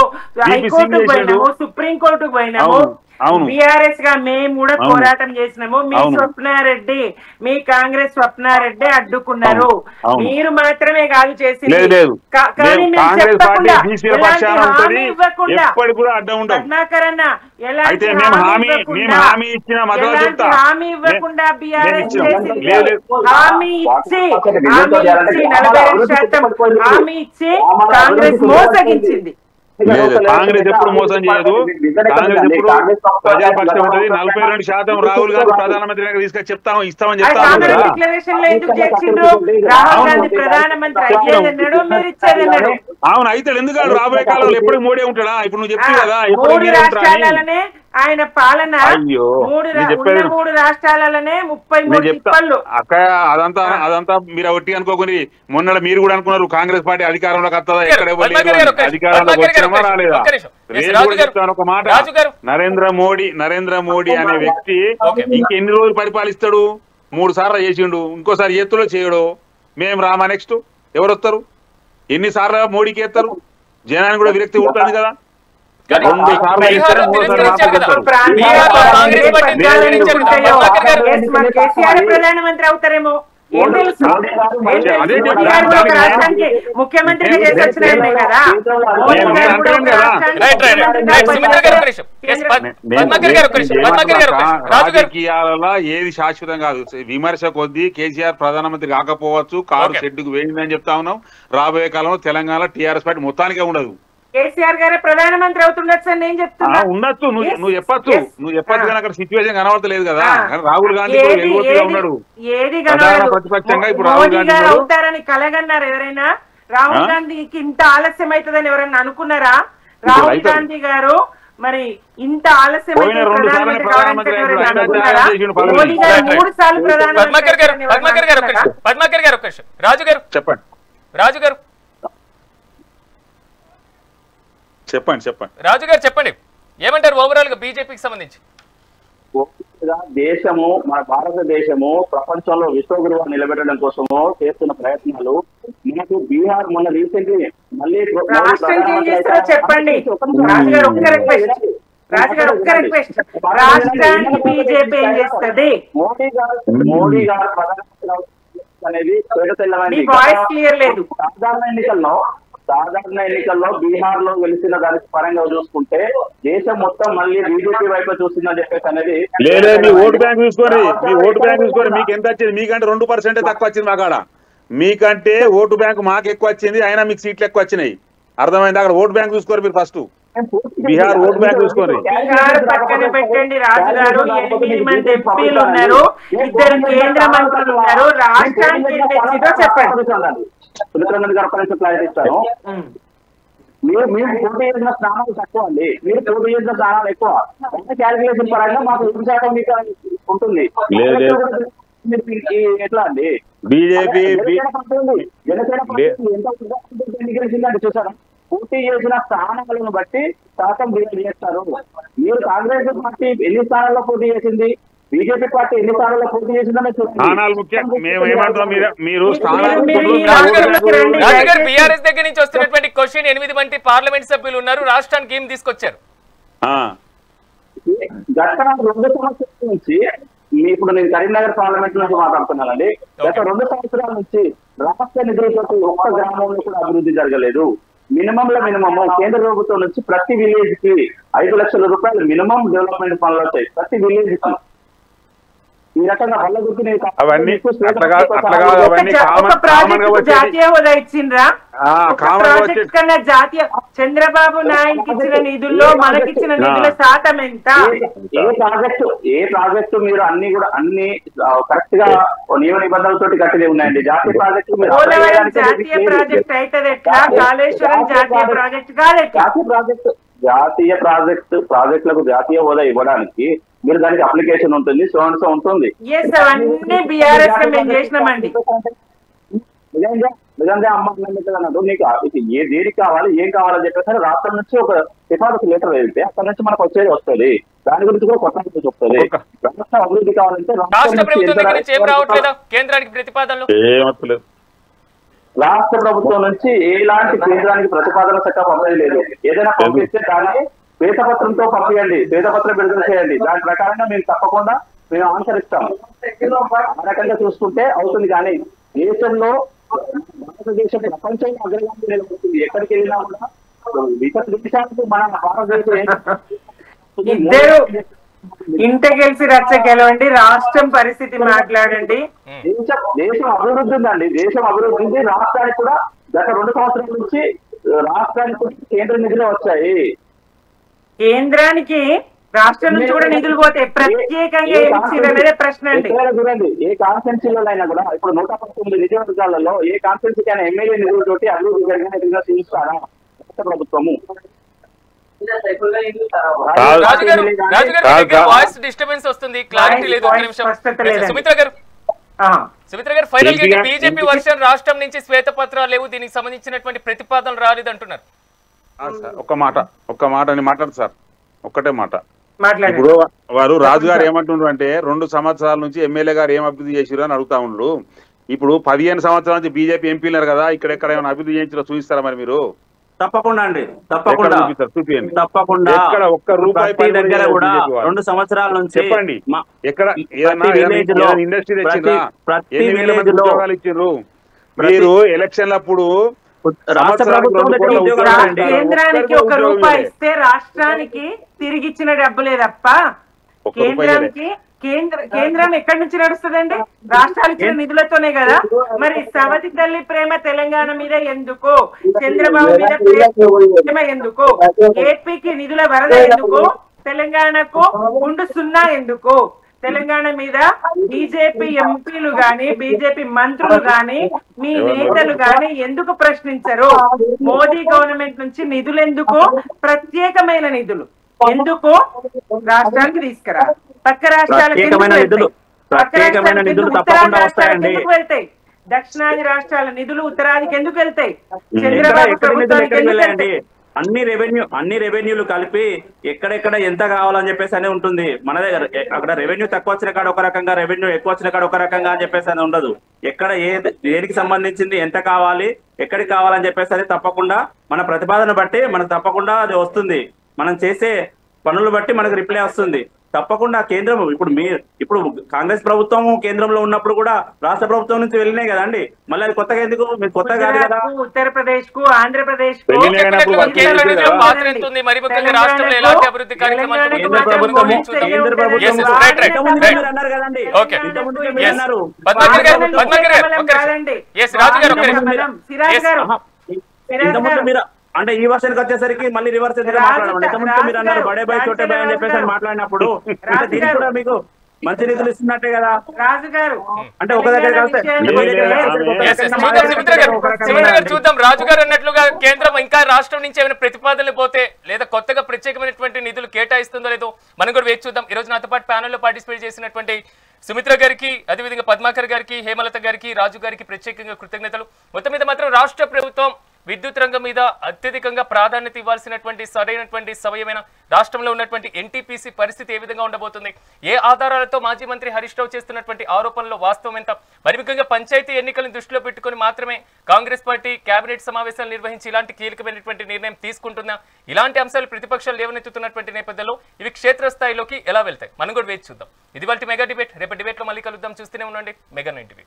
హైకోర్టుకు పోయినాము, సుప్రీం కోర్టుకు పోయినాము, బీఆర్ఎస్ గా మేము కూడా పోరాటం చేసినాము. మీ స్వప్నారెడ్డి, మీ కాంగ్రెస్ స్వప్నారెడ్డి అడ్డుకున్నారు. మీరు మాత్రమే కాదు చేసింది. కానీ పద్మాకర్ అన్న ఎలాంటి హామీ ఇవ్వకుండా బీఆర్ఎస్ చేసింది. హామీ ఇచ్చి 42% హామీ ఇచ్చి కాంగ్రెస్ మోసగించింది. కాంగ్రెస్ ఎప్పుడు మోసం చేయదు. కాంగ్రెస్ ఎప్పుడు ప్రజాపక్షం ఉంటుంది. 42% రాహుల్ గాంధీ ప్రధానమంత్రి దగ్గర తీసుకొచ్చి చెప్తాము, ఇస్తామని చెప్తాము. అవును అయితే ఎందుకు రాబోయే కాలంలో ఎప్పుడు మోడీ ఉంటాడా? ఇప్పుడు నువ్వు చెప్తావు కదా ఎప్పుడు ఆయన పాలన 3 రాష్ట్రాలనే 33 అక్క అదంతా మీరు ఒట్టి అనుకోకుని మొన్న మీరు కూడా అనుకున్నారు కాంగ్రెస్ పార్టీ అధికారంలోకి వస్తుందా? ఎక్కడ అధికారంలోకి వచ్చామా రాలేదా? చెప్తాను ఒక మాట, నరేంద్ర మోడీ అనే వ్యక్తి ఇంకెన్ని రోజులు పరిపాలిస్తాడు? 3 సార్లు చేసిండు, ఇంకోసారి చేతులో చేయడు. మేము రామా నెక్స్ట్ ఎవరు వస్తారు? ఎన్నిసార్లు మోడీకి ఎత్తారు? జనానికి కూడా విరక్తి ఉంటుంది కదా. ప్రధానమంత్రి అవుతారేమో ముఖ్యమంత్రిగా చేసి వచ్చినాయి కదా. రాజకీయాలలో ఏది శాశ్వతం కాదు. విమర్శ కొద్దీ కేసీఆర్ ప్రధానమంత్రి కాకపోవచ్చు, కారు షెడ్డుకు వేయిందని చెప్తా ఉన్నాం. రాబోయే కాలంలో తెలంగాణ టీఆర్ఎస్ పార్టీ మొత్తానికే ఉండదు. కేసీఆర్ గారే ప్రధానమంత్రి అవుతుండొచ్చు అని నేను చెప్తున్నా. ఉండొచ్చు, నువ్వు చెప్పచ్చు కానీ అక్కడ సిచ్యువేషన్ కనబడతలేదు కదా. రాహుల్ గాంధీ ఉన్నాడు, ఏది ప్రతిపక్షంగా ఇప్పుడు మోడీ గారు అవుతారని కలగన్నారు ఎవరైనా? రాహుల్ గాంధీకి ఇంత ఆలస్యం అవుతుందని ఎవరైనా అనుకున్నారా? రాహుల్ గాంధీ గారు మరి ఇంత ఆలస్యం మోడీ గారు 3 సార్లు ప్రధానమంత్రి. రాజు గారు చెప్పండి రాజు గారు చెప్పండి, ఏమంటారు ఓవరాల్ గా బీజేపీకి సంబంధించి? దేశము, మన భారతదేశము ప్రపంచంలో విశ్వగురువు నిలబెట్టడం కోసము చేస్తున్న ప్రయత్నాలు మనకు బీహార్ మొన్న రీసెంట్లీ మళ్ళీ చెప్పండి. రాజుగారు ఒక్క రిక్వెస్ట్, రాష్ట్రానికి బీజేపీ ఏం చేస్తుంది? మోడీ గారు ప్రధానమంత్రి అనేది వాయిస్ క్లియర్ లేదు. సాధారణ ఎన్నికల్లో సాధారణ ఎన్నికల్లో బీహార్ లో గెలిచిన దానికి పరంగా చూసుకుంటే దేశం మొత్తం మళ్ళీ బీజేపీ వైపు చూస్తుందని చెప్పేసి అనేది లేదే. మీ ఓటు బ్యాంక్ చూసుకోండి, మీ ఓటు బ్యాంక్ చూసుకోండి. మీకు ఎంత వచ్చింది? మీకంటే 2% తక్కువ వచ్చింది మాకాడ. మీకంటే ఓటు బ్యాంక్ మాకు ఎక్కువ వచ్చింది, అయినా మీకు సీట్లు ఎక్కువ వచ్చినాయి. అర్థమైంది? అక్కడ ఓటు బ్యాంక్ చూసుకోరు మీరు. ఫస్ట్ బీహార్ ఓటు బ్యాంక్ చూసుకోండి. బీహార్ పక్కన పెట్టండి రాజు గారు, 8 మంది ఎంపీలు ఉన్నారు, 2 కేంద్ర మంత్రులు ఉన్నారు. రాష్ట్రానికి ఏం తెచ్చిందో చెప్పండి. సుమిత్రానంద్ గారు ఒక క్లారిటీ ఇస్తాను. మీరు పోటీ చేసిన స్థానాలు తక్కువ అండి, మీరు పోటీ చేసిన స్థానాలు ఎక్కువ. క్యాలిక్యులేషన్ పరంగా మాకు 1% మీకు ఉంటుంది. ఎట్లా అండి బీజేపీ జనసేన ఎంత గెలిచిందండి చూసారా? పోటీ చేసిన స్థానాలను బట్టి శాతం డివైడ్ చేస్తారు. మీరు కాంగ్రెస్ పార్టీ ఎన్ని స్థానాల్లో పోటీ చేసింది, బీజేపీ పార్టీ ఎన్ని స్థానాల్లో పోటీ చేసిందని స్థానాలు ముఖ్యం. మేము ఏమంటాం, మీరు బీఆర్ఎస్ దగ్గర నుంచి వస్తున్నటువంటి క్వశ్చన్ 8 మంది పార్లమెంట్ సభ్యులు ఉన్నారు, రాష్ట్రానికి ఏం తీసుకొచ్చారు? గత 2 సంవత్సరాల నుంచి, ఇప్పుడు నేను కరీంనగర్ పార్లమెంట్ నుంచి మాట్లాడుతున్నానండి. గత 2 సంవత్సరాల నుంచి రాష్ట్ర నిధులతో ఒక్క గ్రామంలో కూడా అభివృద్ధి జరగలేదు. మినిమం కేంద్ర ప్రభుత్వం నుంచి ప్రతి విలేజ్ కి 5 లక్షల రూపాయలు మినిమం డెవలప్మెంట్ పనులు వచ్చాయి ప్రతి విలేజ్ కి. ఈ రకంగా జాతీయ హోదా ఇచ్చిండ్రా? ప్రాజెక్ట్ కన్నా జాతీయ చంద్రబాబు నాయుడుకి ఇచ్చిన నిధుల్లో మనకిచ్చిన నిధుల శాతం ఎంత? ఏ ప్రాజెక్టు మీరు అన్ని కరెక్ట్ గా నియమ నిబంధనలతోటి కట్టిదే ఉన్నాయండి. జాతీయ ప్రాజెక్టు పోలవరం జాతీయ ప్రాజెక్ట్ అవుతుంది ఎట్లా? కాళేశ్వరం జాతీయ ప్రాజెక్ట్ కాదు. జాతీయ ప్రాజెక్టులకు జాతీయ హోదా ఇవ్వడానికి మీరు దానికి అప్లికేషన్ ఉంటుంది, సో ఉంటుంది. నిజంగా అమ్మ అన్నట్టు నీకు దేనికి కావాలి, ఏం కావాలని చెప్పేసి రాష్ట్రం నుంచి ఒక సిఫారసు లెటర్ వెళ్తే అక్కడ నుంచి మనకు వచ్చేది వస్తుంది. దాని గురించి కూడా కొత్త వస్తుంది. రాష్ట్రం అభివృద్ధి కావాలంటే రాష్ట్ర ప్రభుత్వం నుంచి ఎలాంటి కేంద్రానికి ప్రతిపాదన చట్టం పంపలేదు. ఏదైనా పంపిస్తే దాన్ని శ్వేతపత్రంతో పంపించండి, శ్వేతపత్రం విడుదల చేయండి. దాని ప్రకారంగా తప్పకుండా మేము ఆన్సర్ ఇస్తాము. ఆ రకంగా చూసుకుంటే అవుతుంది. కానీ దేశంలో భారతదేశం ప్రపంచంలో అగ్రగామి నిలబడుతుంది. ఎక్కడికి వెళ్ళినా కూడా ఇతర దేశాలకు మన భారతదేశం ఇంట గెలిచి రచ్చ గెలవండి, రాష్ట్రం పరిస్థితి మాట్లాడండి. దేశం అభివృద్ధి ఉందండి, దేశం అభివృద్ధి ఉంది. రాష్ట్రానికి కూడా గత 2 సంవత్సరాల నుంచి రాష్ట్రానికి కేంద్ర నిధులు వచ్చాయి. కేంద్రానికి రాష్ట్రం నుంచి కూడా నిధులు పోతే ప్రత్యేకంగా ఏమిచ్చిందనేదే ప్రశ్న అండి. చూడండి, ఏ కాన్స్టిట్యున్సీలో అయినా కూడా ఇప్పుడు 119 నియోజకవర్గాలలో ఏ కాన్స్టిట్యున్సీకి అయినా ఎమ్మెల్యే నిధులతోటి అభివృద్ధి జరిగిన చూస్తారా రాష్ట్ర ప్రభుత్వము? వాయిస్ డిస్టర్బెన్స్ వస్తుంది, క్లారిటీ లేదు. సుమిత్ర గారు, ఫైనల్ గా బీజేపీ వర్షన్ రాష్ట్రం నుంచి శ్వేతపత్రాలు లేవు, దీనికి సంబంధించినటువంటి ప్రతిపాదనలు రాలేదు అంటున్నారు. ఒక్క మాట అని మాట్లాడు సార్, ఒక్కటే మాట. ఇప్పుడు వారు రాజు గారు ఏమంటున్నారు అంటే 2 సంవత్సరాల నుంచి ఎమ్మెల్యే గారు ఏం అభివృద్ధి చేసిరు అని అడుగుతా ఉండ్రు. ఇప్పుడు 15 సంవత్సరాల నుంచి బీజేపీ ఎంపీలు కదా, ఇక్కడ ఏమైనా అభివృద్ధి చేయించారో చూపిస్తారా మరి మీరు? తప్పకుండా అండి, తప్పకుండా. ఎక్కడ ఒక్క రూపాయి దగ్గర కూడా 2 సంవత్సరాల నుంచి చెప్పండి. ఎక్కడ ఇండస్ట్రీ తెచ్చిండ్రా? ఎన్ని వేల మంది ఉద్యోగాలు ఇచ్చిండ్రు? మీరు ఎలక్షన్లప్పుడు రాష్ట్ర ప్రభుత్వం కేంద్రానికి 1 రూపాయి ఇస్తే రాష్ట్రానికి తిరిగి ఇచ్చిన డబ్బులే తప్ప కేంద్రానికి కేంద్రం ఎక్కడి నుంచి నడుస్తుందండి? రాష్ట్రాలు ఇచ్చిన నిధులతోనే కదా. మరి సవతి తల్లి ప్రేమ తెలంగాణ మీద ఎందుకు, చంద్రబాబు మీద ప్రేమ ఎందుకు, ఏపీకి నిధుల వరద ఎందుకు, తెలంగాణకు గుండు 0 ఎందుకు? తెలంగాణ మీద బీజేపీ ఎంపీలు గాని బీజేపీ మంత్రులు గాని మీ నేతలు గాని ఎందుకు ప్రశ్నించరు? మోదీ గవర్నమెంట్ నుంచి నిధులు ఎందుకు, ప్రత్యేకమైన నిధులు ఎందుకు రాష్ట్రానికి తీసుకురా? పక్క రాష్ట్రాలకు ఎందుకు వెళ్తాయి? దక్షిణాది రాష్ట్రాల నిధులు ఉత్తరాదికి ఎందుకు వెళ్తాయి? చంద్రబాబు ప్రభుత్వానికి ఎందుకు వెళ్తాయి? అన్ని రెవెన్యూలు కలిపి ఎక్కడెక్కడ ఎంత కావాలని చెప్పేసి అని ఉంటుంది మన దగ్గర. అక్కడ రెవెన్యూ తక్కువ వచ్చిన కాడ ఒక రకంగా, రెవెన్యూ ఎక్కువ వచ్చిన కాడ ఒక రకంగా అని చెప్పేసి అని ఉండదు. ఎక్కడ దేనికి సంబంధించింది ఎంత కావాలి, ఎక్కడికి కావాలని చెప్పేసి అది తప్పకుండా మన ప్రతిపాదన బట్టి మనకు తప్పకుండా అది వస్తుంది. మనం చేసే పనులు బట్టి మనకు రిప్లై వస్తుంది. తప్పకుండా కేంద్రం ఇప్పుడు కాంగ్రెస్ ప్రభుత్వం కేంద్రంలో ఉన్నప్పుడు కూడా రాష్ట్ర ప్రభుత్వం నుంచి వెళ్ళినాయి కదండి, మళ్ళీ అది కొత్తగా ఎందుకు? మీరు కొత్త కాదు కదా. ఉత్తరప్రదేశ్ కు, ఆంధ్రప్రదేశ్ కు కేంద్ర నిధుల పాత్ర ఎంత ఉంది, మరి ముఖ్యంగా రాష్ట్రంలో ఎలాంటి అభివృద్ధి కార్యక్రమాలు కేంద్ర ప్రభుత్వం అన్నారు కదండి, ఇంతకుముందు మీరు అన్నారు. ఇంతకుముందు మీరు అంటే ఈ వర్షానికి వచ్చేసరికి మళ్ళీ రివర్స్ ఎందుకు మాట్లాడాలి? ఇంతకుముందు మీరు అన్నారు బడే బాయ్ చోటే బాయ్ అని చెప్పేసి మాట్లాడినప్పుడు దీనికి కూడా మీకు మంచి నిధులు ఇస్తున్నట్టే కదా రాజు గారు. అంటే ఒక దగ్గర చూద్దాం. రాజు గారు అన్నట్లుగా కేంద్రం ఇంకా రాష్ట్రం నుంచి ఏమైనా ప్రతిపాదనలు పోతే లేదా కొత్తగా ప్రత్యేకమైనటువంటి నిధులు కేటాయిస్తుందో లేదో మనం కూడా వేచి చూద్దాం. ఈ రోజు నాతో పాటు ప్యానెల్ లో పార్టిసిపేట్ చేసినటువంటి సుమిత్ర గారికి, అదేవిధంగా పద్మాకర్ గారికి, హేమలత గారికి, రాజు గారికి ప్రత్యేకంగా కృతజ్ఞతలు. మొత్తం మీద మాత్రం రాష్ట్ర ప్రభుత్వం విద్యుత్ రంగం మీద అత్యధికంగా ప్రాధాన్యత ఇవ్వాల్సినటువంటి సరైనటువంటి సమయమైన రాష్ట్రంలో ఉన్నటువంటి ఎన్టీపీసీ పరిస్థితి ఏ విధంగా ఉండబోతుంది, ఏ ఆధారాలతో మాజీ మంత్రి హరీష్ రావు చేస్తున్నటువంటి ఆరోపణలో వాస్తవం ఎంత, మరి ముఖ్యంగా పంచాయతీ ఎన్నికలను దృష్టిలో పెట్టుకుని మాత్రమే కాంగ్రెస్ పార్టీ కేబినెట్ సమావేశాలు నిర్వహించి ఇలాంటి కీలకమైనటువంటి నిర్ణయం తీసుకుంటుందా, ఇలాంటి అంశాలు ప్రతిపక్షాలు లేవనెత్తుతున్నటువంటి నేపథ్యంలో ఇవి క్షేత్రస్థాయిలోకి ఎలా వెళ్తాయి మనం కూడా వేచి చూద్దాం. ఇది వాటి మెగా డిబేట్. రేపటి డిబేట్ లో మళ్ళీ కలుద్దాం. చూస్తూనే ఉండండి మెగా 9 టీవీ.